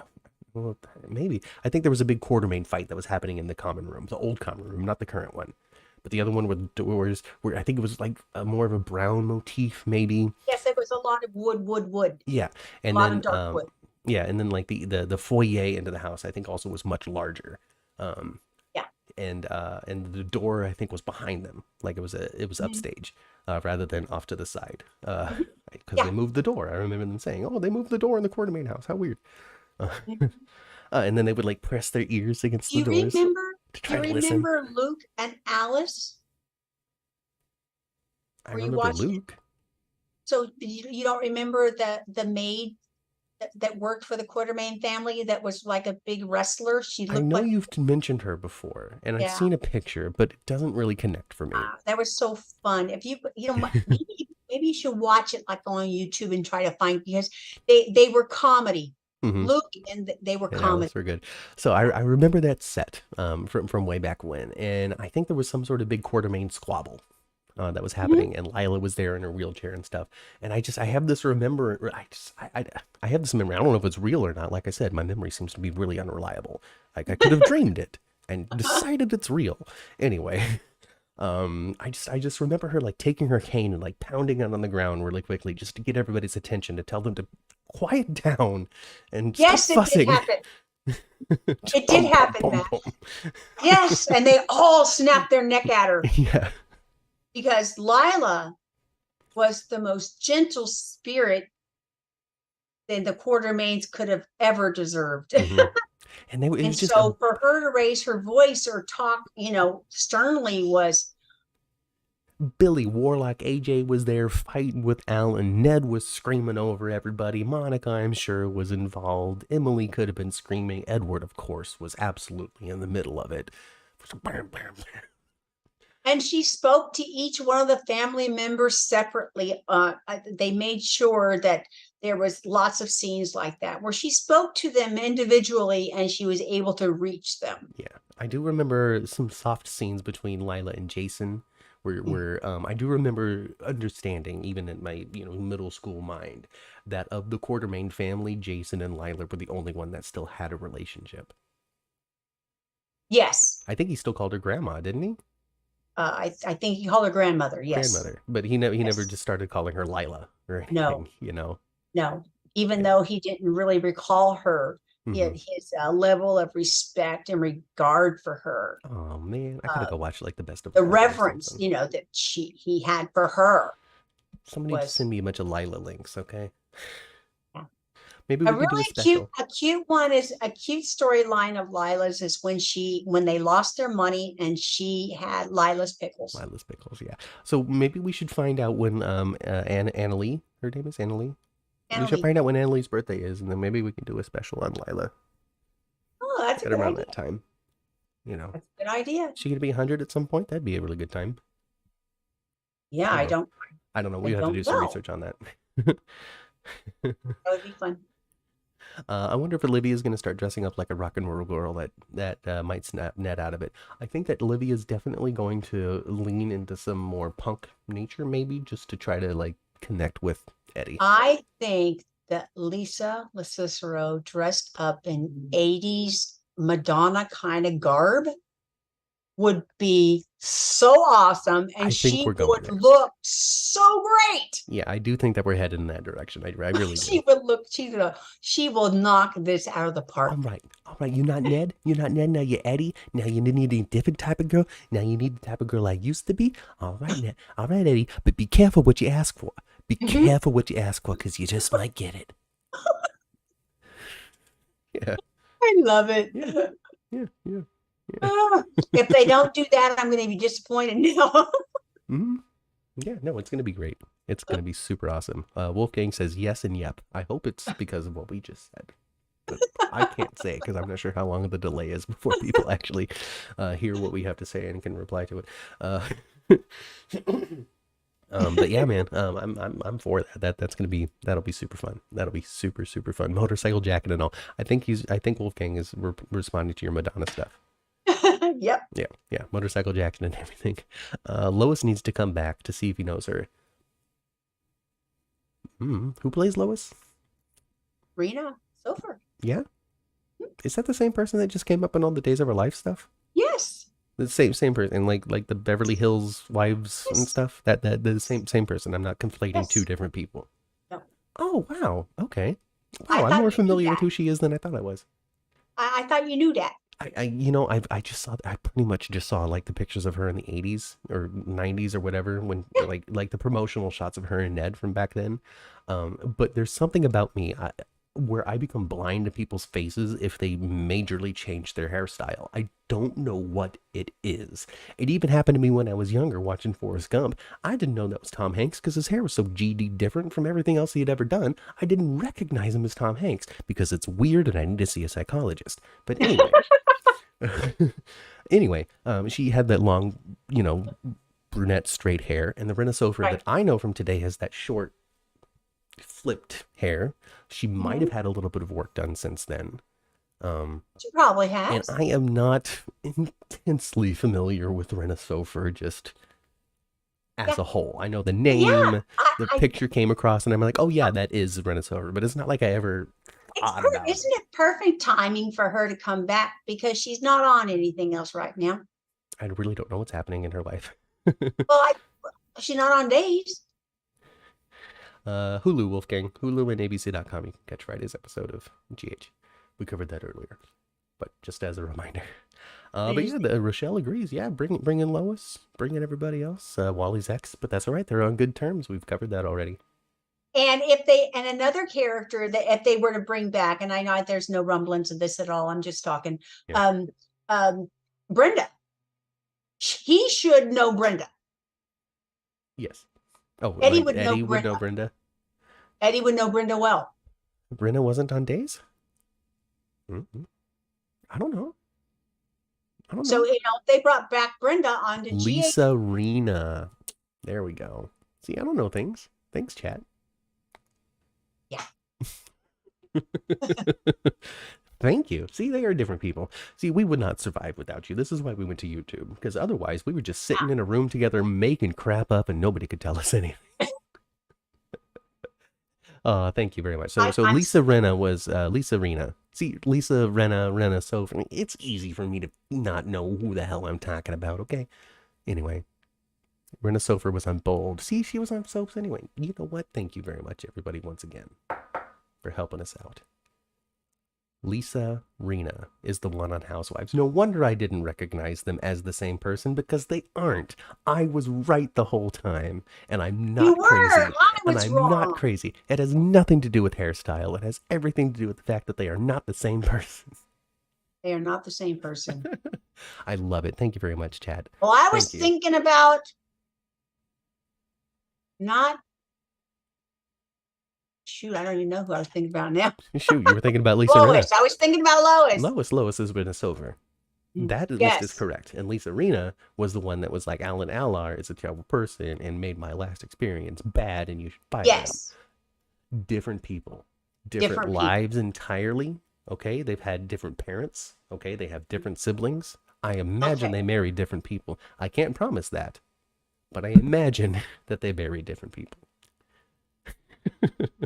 know, maybe. I think there was a big Quartermain fight that was happening in the common room, the old common room, not the current one. But the other one with doors, where I think it was like more of a brown motif, maybe. Yes, there was a lot of wood. Yeah, and then dark wood. Yeah, and then like the foyer into the house, I think also was much larger. Yeah, and the door I think was behind them, like it was upstage, rather than off to the side, because they moved the door. I remember them saying, "Oh, they moved the door in the Quartermain house. How weird." And then they would like press their ears against Do the you doors remember? to Do try you to listen. remember Luke and Alice? I Were you remember watching it? Luke. So you don't remember the maid that worked for the Quartermain family that was like a big wrestler? She I looked know like, you've mentioned her before, and I've yeah, seen a picture, but it doesn't really connect for me. that was so fun. If maybe you should watch it like on YouTube and try to find, because they were comedy. Hmm. Luke and they were And comedy. Alice were good. So I remember that set from way back when, and I think there was some sort of big Quartermain squabble that was Mhm. happening, and Lila was there in her wheelchair and stuff. And I have this remember. I have this memory. I don't know if it's real or not. Like I said, my memory seems to be really unreliable. Like I could have dreamed it and decided it's real. Anyway, I just remember her like taking her cane and like pounding it on the ground really quickly just to get everybody's attention, to tell them to quiet down and stop Yes, it did fussing. happen. Just It did boom, boom, happen, boom, Matt. boom. Yes, and they all snapped their neck at her Yeah. because Lila was the most gentle spirit than the Quartermains could have ever deserved. Hmm. And it And was just a so for her to raise her voice or talk, sternly was, Billy Warlock. AJ was there fighting with Alan. Ned was screaming over everybody. Monica, I'm sure, was involved. Emily could have been screaming. Edward, of course, was absolutely in the middle of it. and she spoke to each one of the family members separately. They made sure that there was lots of scenes like that where she spoke to them individually and she was able to reach them. Yeah, I do remember some soft scenes between Lila and Jason, where I do remember understanding, even in my middle school mind, that of the Quartermain family, Jason and Lila were the only one that still had a relationship. Yes. I think he still called her grandma, didn't he? I think he called her grandmother. Yes. Grandmother, but he never Yes. just started calling her Lila or No, anything. no. Even Yeah. though he didn't really recall her, Hmm. his level of respect and regard for her, Oh man, I gotta uh, go watch like the best of the Lila or reverence, something. that he had for her Somebody just was, send me a bunch of Lila links, okay? yeah. Maybe A we can do a really cute, special. a cute one is a cute storyline of Lila's is when they lost their money and she had Lila's pickles. Lila's pickles, yeah. So maybe we should find out when Annalie, her name is Annalie. We should Annalie. find out when Annalie's birthday is, and then maybe we can do a special on Lila Oh, that's a at good around idea. that time. That's a good idea. She gonna be 100 at some point. That'd be a really good time. Yeah, I don't I know. don't, I don't know. I We have to don't do some know. research on that. That would be fun. I wonder if Olivia's going to start dressing up like a rock and roll girl that might snap Ned out of it. I think that Olivia's definitely going to lean into some more punk nature, maybe just to try to like connect with Eddie. I think that Lisa LaCicero dressed up in 80s Madonna kind of garb would be so awesome I and think she we're going would there. look so great. Yeah, I do think that we're headed in that direction. I really do. She will knock this out of the All park. right, all right. You're not Ned. You're not Ned. Now you're Eddie. Now you need a different type of girl. Now you need the type of girl I used to be. All right, Ned. All right, Eddie. But be careful what you ask for. Be Mhm. careful what you ask for, because you just might get it. Yeah, I love it. yeah, yeah, yeah. If they don't do that, I'm going to be disappointed now. Hmm. Yeah, no, it's gonna be great. It's gonna be super awesome. Wolfgang says yes and yep. I hope it's because of what we just said. But I can't say because I'm not sure how long the delay is before people actually hear what we have to say and can reply to it. But yeah, man, I'm for that. That'll be super fun. That'll be super super fun. Motorcycle jacket and all. I think Wolfgang is responding to your Madonna stuff. Yep. Yeah, yeah, motorcycle jacket and everything. Lois needs to come back to see if he knows her. Who plays Lois? Rena Sofer. Yeah, is that the same person that just came up in all the Days of Our Life stuff? Yes. The same person, like the Beverly Hills Wives and Yes. stuff. That the same person. I'm not conflating two Yes. different people. No. Oh wow, okay. I Wow, I'm thought more you knew familiar with that. who she is than I thought I was. I thought you knew that. I just saw. I pretty much just saw like the pictures of her in the '80s or '90s or whatever when Yeah. like the promotional shots of her and Ned from back then. But there's something about me. where I become blind to people's faces if they majorly change their hairstyle. I don't know what it is. It even happened to me when I was younger watching Forrest Gump. I didn't know that was Tom Hanks because his hair was so GD different from everything else he had ever done. I didn't recognize him as Tom Hanks because it's weird and I need to see a psychologist. But anyway, she had that long, brunette straight hair, and the Renaissance Right. that I know from today has that short flipped hair. She might have had a little bit of work done since then. She probably And has. I am not intensely familiar with Renaissance just as Yeah. a whole. I know the Yeah. name, the picture came across, and I'm like, oh yeah, that is Renaissance, but it's not like I ever thought about it. Isn't it perfect timing for her to come back because she's not on anything else right now? I really don't know what's happening in her life. Well, she's not on days. Hulu, Wolfgang. Hulu and ABC.com. You can catch Friday's episode of GH. We covered that earlier, but just as a reminder. But yeah, Rochelle agrees. Yeah, bring in Lois, bring in everybody else. Wally's ex, but that's all right. They're on good terms. We've covered that already. And another character that if they were to bring back, and I know there's no rumblings of this at all, I'm just talking. Yeah. Brenda. He should know Brenda. Yes. Oh, Eddie like would know Eddie would know Brenda. Brenda. Eddie would know Brenda well. Brenda wasn't on days? Mm-hmm. I don't know. So, they brought back Brenda onto Lisa Rena. There we go. See, I don't know things. Thanks, chat. Yeah. Thank you. See, they are different people. See, we would not survive without you. This is why we went to YouTube, because otherwise we were just sitting in a room together making crap up and nobody could tell us anything. Thank you very much. So Lisa Rena was Lisa Rena. See, Lisa Rena. So for me, it's easy for me to not know who the hell I'm talking about. Okay. Anyway, Rena Sofer was on Bold. See, she was on Soaps anyway. You know what? Thank you very much, everybody, once again, for helping us out. Lisa Rena is the one on Housewives. No wonder I didn't recognize them as the same person, because they aren't. I was right the whole time, and I'm not crazy. Not crazy. It has nothing to do with hairstyle. It has everything to do with the fact that they are not the same person. They are not the same person. I love it. Thank you very much, Chad. Well, I was thinking about not... Shoot, I don't even know who I was thinking about now. Shoot, you were thinking about Lisa Lois. Rena. I was thinking about Lois. Lois has been a silver. That list is correct. And Lisa Rena was the one that was like, Alan Allar is a terrible person and made my last experience bad and you should fire them. Different people. Different lives entirely. Okay, they've had different parents. Okay, they have different siblings. I imagine they married different people. I can't promise that, but I imagine that they married different people.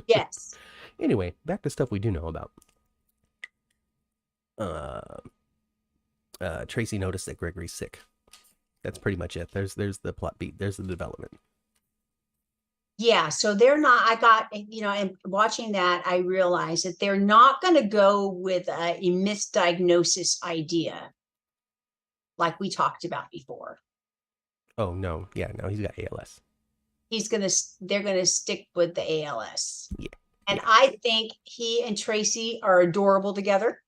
Yes. Anyway, back to stuff we do know about. Tracy noticed that Gregory's sick. That's pretty much it. There's the plot beat. There's the development. Yeah, so they're not, I got, and watching that, I realized that they're not going to go with a misdiagnosis idea like we talked about before. Oh, no. Yeah, no, he's got ALS. They're going to stick with the ALS. Yeah. And I think he and Tracy are adorable together.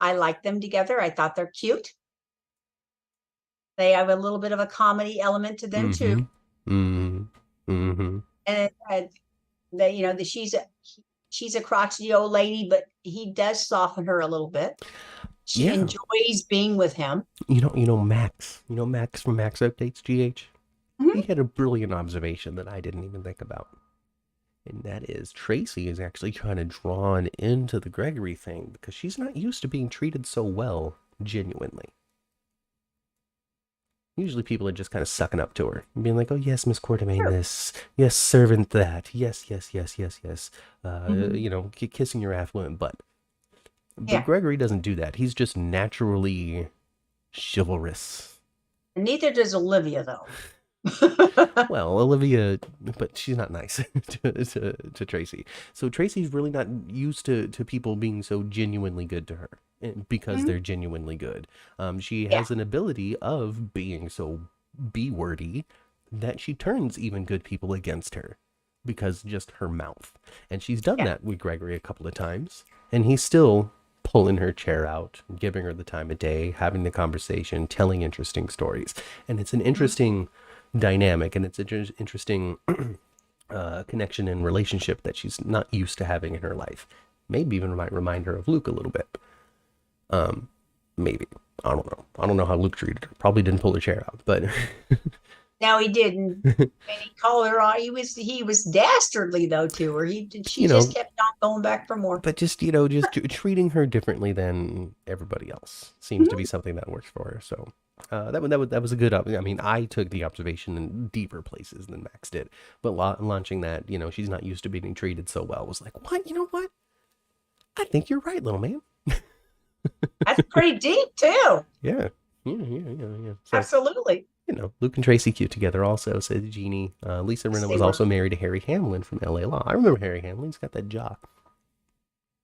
I like them together. I thought they're cute. They have a little bit of a comedy element to them too. And she's a crotchety old lady, but he does soften her a little bit. She enjoys being with him. Max. Max from Max Updates GH. He had a brilliant observation that I didn't even think about. And that is Tracy is actually kind of drawn into the Gregory thing because she's not used to being treated so well, genuinely. Usually people are just kind of sucking up to her and being like, oh, yes, Miss Quartermain this. Yes, servant that. Yes. Kissing your affluent butt. But Gregory doesn't do that. He's just naturally chivalrous. And neither does Olivia, though. Well, Olivia, but she's not nice to Tracy. So Tracy's really not used to people being so genuinely good to her because they're genuinely good. She has an ability of being so B-wordy that she turns even good people against her because just her mouth. And she's done Yeah. that with Gregory a couple of times, and he's still pulling her chair out, giving her the time of day, having the conversation, telling interesting stories. And it's an interesting dynamic, and it's an interesting connection and relationship that she's not used to having in her life. Maybe even might remind her of Luke a little bit. Maybe. I don't know. I don't know how Luke treated her. Probably didn't pull her chair out, but No, he didn't. And he called her on. He was dastardly though to her. She you just know, kept on going back for more. but just treating her differently than everybody else seems to be something that works for her. So that was a good. I mean, I took the observation in deeper places than Max did, but launching that, she's not used to being treated so well, was like, what? You know what? I think you're right, little man. That's pretty deep too. Yeah. Yeah. So, Absolutely. Luke and Tracy cute together also, said Jeannie. Lisa Rinna They was were. also married to Harry Hamlin from LA Law. I remember Harry Hamlin. He's got that jaw.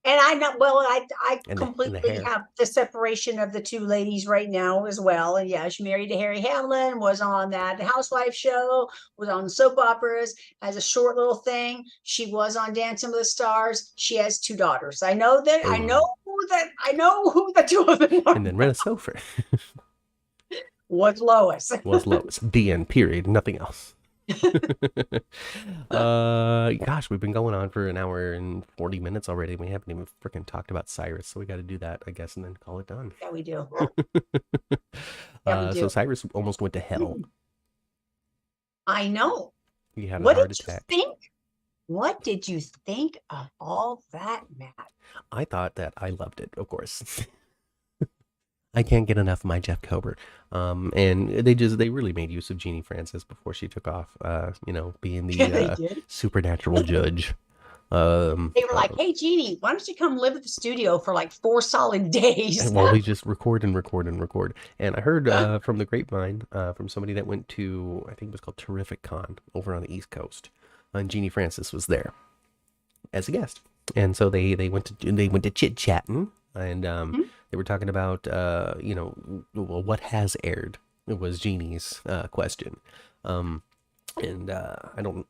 And I know, well, I And the completely hair. have the separation of the two ladies right now as well. And yeah, she married to Harry Hamlin, was on that Housewife show, was on soap operas, has a short little thing. She was on Dancing with the Stars. She has two daughters. I know who the two of them are. And then Rena Sofer Was Lois. was Lois. The end, period. Nothing else. Gosh, we've been going on for an hour and 40 minutes already. We haven't even freaking talked about Cyrus, so we got to do that, I guess, and then call it done. Yeah, we do. Yeah, we do. So Cyrus almost went to hell. I know. He had a What heart did attack. you think? What did you think of all that, Matt? I thought that I loved it, of course. I can't get enough of my Jeff Kober. And they really made use of Jeannie Francis before she took off, being Yeah, they the did. supernatural judge. They were like, "Hey, Jeannie, why don't you come live at the studio for like 4 solid days?" Well, we just record and record and record. And I heard from the grapevine, from somebody that went to, I think it was called Terrific Con over on the East Coast, and Jeannie Francis was there as a guest. And so they went to chit chatting, and they were talking about what has aired. It was Jeannie's question, and I don't.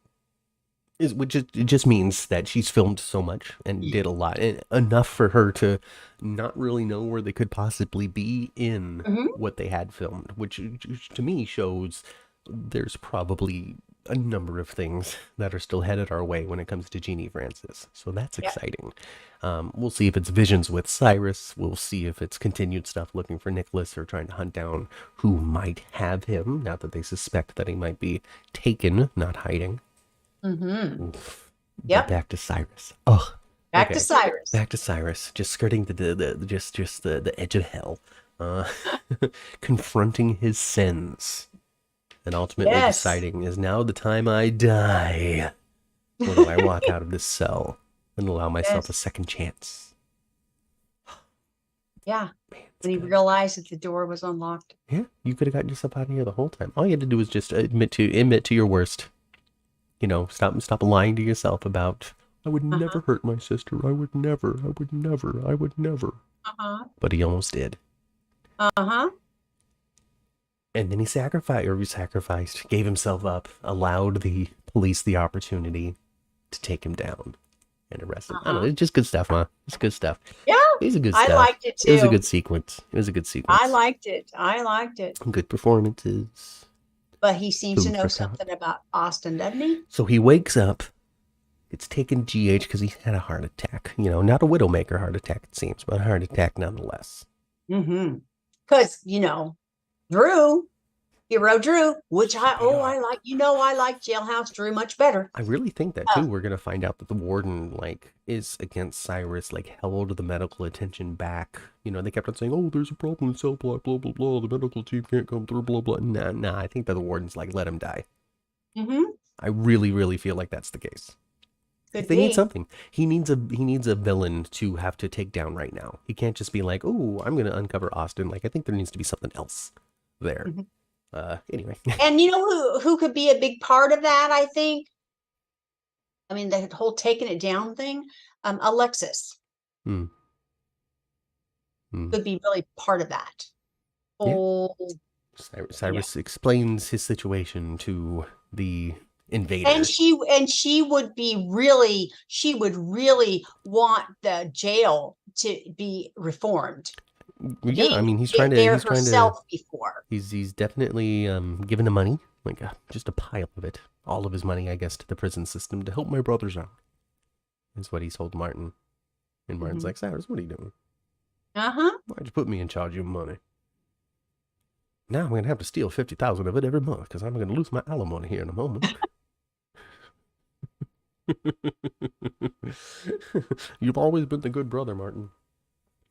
It just means that she's filmed so much and did a lot, and enough for her to not really know where they could possibly be in what they had filmed, which to me shows there's probably a number of things that are still headed our way when it comes to Jeannie Francis. So that's exciting. We'll see if it's visions with Cyrus. We'll see if it's continued stuff looking for Nicholas or trying to hunt down who might have him, now that they suspect that he might be taken, not hiding. Yep. Back to Cyrus. Oh, Back to Cyrus. Back to Cyrus. Just skirting the edge of hell, confronting his sins, and ultimately deciding, is now the time I die, or do I walk out of this cell and allow myself a second chance? Yeah. When he realized that the door was unlocked. Yeah, you could have gotten yourself out of here the whole time. All you had to do was just admit to your worst. Stop lying to yourself about, I would never hurt my sister. I would never. But he almost did. And then he sacrificed, gave himself up, allowed the police the opportunity to take him down and arrest him. I don't know, it's just good stuff, huh? It's good stuff. Yeah. It's a good stuff. I liked it too. It was a good sequence. I liked it. Good performances. But he seems to know something about Austin, doesn't he? So he wakes up, gets taken GH because he had a heart attack. Not a Widowmaker heart attack, it seems, but a heart attack nonetheless. Because, Hero Drew, which I like. I like Jailhouse Drew much better. I really think that too. We're gonna find out that the warden is against Cyrus, held the medical attention back. They kept on saying, "Oh, there's a problem in cell block, blah blah blah. The medical team can't come through, blah blah." Nah. I think that the warden's let him die. I really, really feel like that's the case. They need something. He needs a villain to have to take down right now. He can't just be like, "Oh, I'm gonna uncover Austin." I think there needs to be something else there. Anyway. And who could be a big part of that, I think? I mean, the whole taking it down thing. Alexis. Could be really part of that. Cyrus explains his situation to the invader. And she would really want the jail to be reformed. Yeah, I mean, he's trying to herself before. He's definitely giving the money, like just a pile of it, all of his money, I guess, to the prison system to help my brothers out. Is what he told Martin. And Martin's like, Cyrus, what are you doing? Why'd you put me in charge of money? Now I'm gonna have to steal 50,000 of it every month because I'm gonna lose my alimony here in a moment. You've always been the good brother, Martin.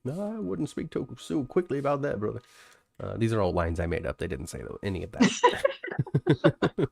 No, I wouldn't speak so quickly about that, brother. These are all lines I made up. They didn't say any of that.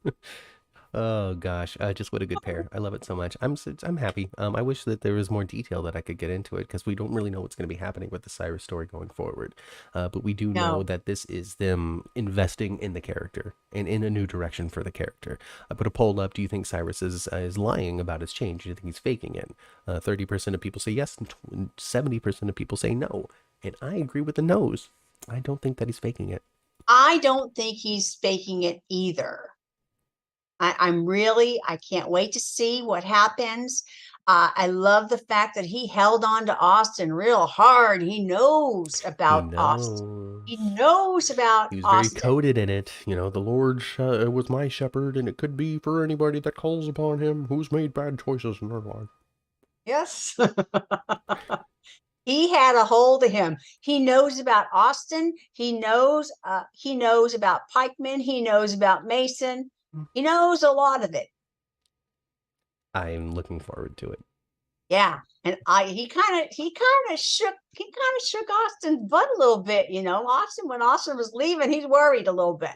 Oh gosh, just what a good pair. I love it so much. I'm happy. I wish that there was more detail that I could get into it because we don't really know what's going to be happening with the Cyrus story going forward. But we do know that this is them investing in the character and in a new direction for the character. I put a poll up. Do you think Cyrus is lying about his change? Do you think he's faking it? 30% of people say yes, and 70% of people say no. And I agree with the no's. I don't think that he's faking it. I don't think he's faking it either. I can't wait to see what happens. I love the fact that he held on to Austin real hard. He knows about Austin. He knows about He was Austin. very coded in it. You know, the Lord was my shepherd, and it could be for anybody that calls upon him who's made bad choices in their life. Yes. He had a hold of him. He knows about Austin. He knows about Pikeman. He knows about Mason. He knows a lot of it. I'm looking forward to it. Yeah, and he kind of shook Austin's butt a little bit. You know, when Austin was leaving, he's worried a little bit.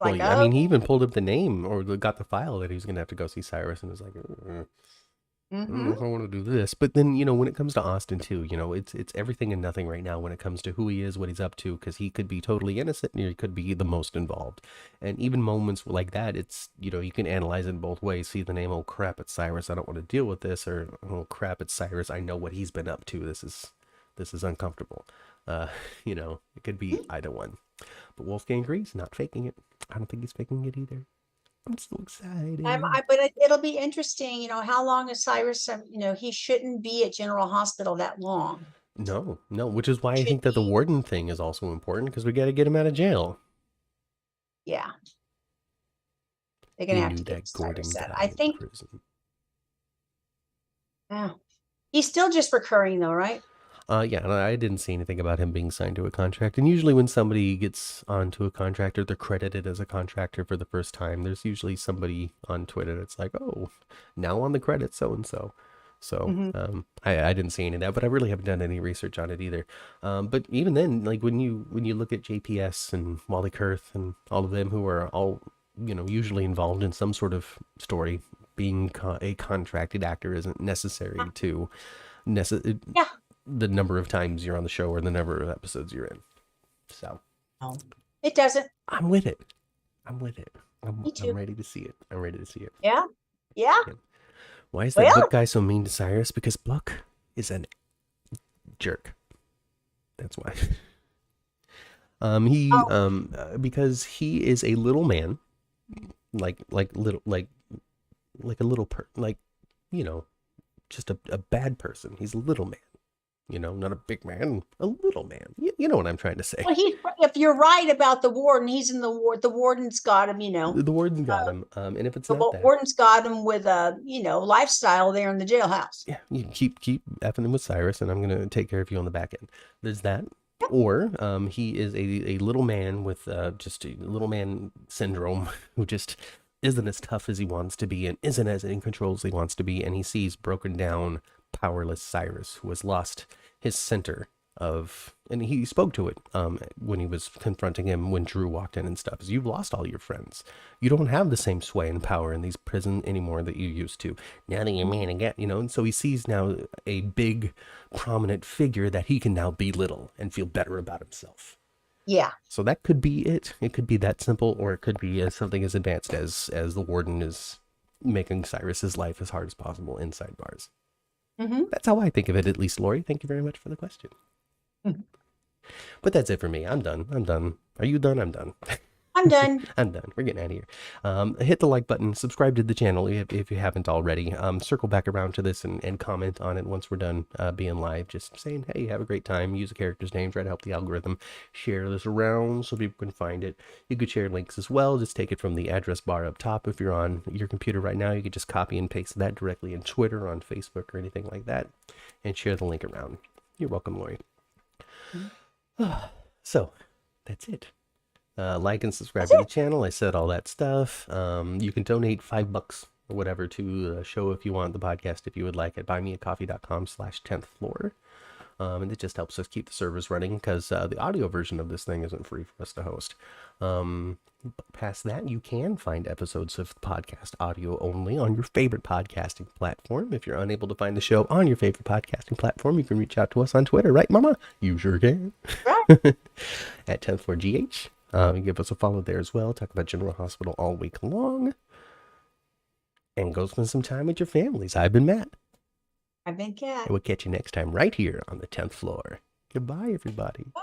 Like, well, I mean, he even pulled up the name or got the file that he was going to have to go see Cyrus, and was like, I don't know if I want to do this. But then, you know, when it comes to Austin too, you know, it's everything and nothing right now when it comes to who he is, what he's up to, because he could be totally innocent and he could be the most involved. And even moments like that, it's, you know, you can analyze it in both ways. See the name, oh crap, it's Cyrus, I don't want to deal with this, or oh crap, it's Cyrus, I know what he's been up to. This is uncomfortable. You know, it could be either one. But Wolfgang agrees, not faking it. I don't think he's faking it either. I'm so excited. But it'll be interesting, you know, how long is Cyrus, you know, he shouldn't be at General Hospital that long. No, which is why I think that the warden thing is also important, because we got to get him out of jail. Yeah. They're going to have to get Cyrus out. I think. Yeah. He's still just recurring though, right? Yeah, I didn't see anything about him being signed to a contract. And usually when somebody gets onto a contract or they're credited as a contractor for the first time, there's usually somebody on Twitter that's like, oh, now on the credits, so-and-so. So I didn't see any of that, but I really haven't done any research on it either. But even then, like when you look at JPS and Wally Kurth and all of them who are all, you know, usually involved in some sort of story, being a contracted actor isn't necessary to the number of times you're on the show or the number of episodes you're in. So it doesn't. I'm with it. Me too. I'm ready to see it. Yeah. Why is that Book guy so mean to Cyrus? Because Book is an jerk. That's why. Because he is a little man, like you know, just a bad person. He's a little man. You know, not a big man, a little man. You know what I'm trying to say. Well, if you're right about the warden, he's in the ward. The warden's got him, you know. The warden got him. And if it's not that, the warden's got him with a, you know, lifestyle there in the jailhouse. Yeah, you keep effing him with Cyrus, and I'm gonna take care of you on the back end. There's that. Or he is a little man with just a little man syndrome who just isn't as tough as he wants to be and isn't as in control as he wants to be, and he sees broken down, powerless Cyrus, who has lost his center of, and he spoke to it when he was confronting him when Drew walked in and stuff, is you've lost all your friends. You don't have the same sway and power in these prison anymore that you used to. Now that you're man again, you know, and so he sees now a big, prominent figure that he can now belittle and feel better about himself. Yeah. So that could be it. It could be that simple, or it could be something as advanced as the warden is making Cyrus's life as hard as possible inside bars. That's how I think of it, at least, Lori. Thank you very much for the question. But that's it for me. I'm done. Are you done? I'm done. I'm done. I'm done. We're getting out of here. Hit the like button, subscribe to the channel if you haven't already. Circle back around to this and comment on it once we're done being live. Just saying, hey, have a great time. Use a character's name. Try to help the algorithm. Share this around so people can find it. You could share links as well. Just take it from the address bar up top. If you're on your computer right now, you could just copy and paste that directly in Twitter, on Facebook, or anything like that, and share the link around. You're welcome, Lori. So, that's it. Like and subscribe to the channel. I said all that stuff. You can donate $5 or whatever to the show if you want, the podcast if you would like, at buymeacoffee.com/10th floor. And it just helps us keep the servers running, because the audio version of this thing isn't free for us to host. Past that, you can find episodes of the podcast audio only on your favorite podcasting platform. If you're unable to find the show on your favorite podcasting platform, you can reach out to us on Twitter, right, Mama? You sure can. Right. At 10th Floor GH. Give us a follow there as well. Talk about General Hospital all week long. And go spend some time with your families. I've been Matt. I've been Kat. And we'll catch you next time right here on the 10th floor. Goodbye, everybody. Bye.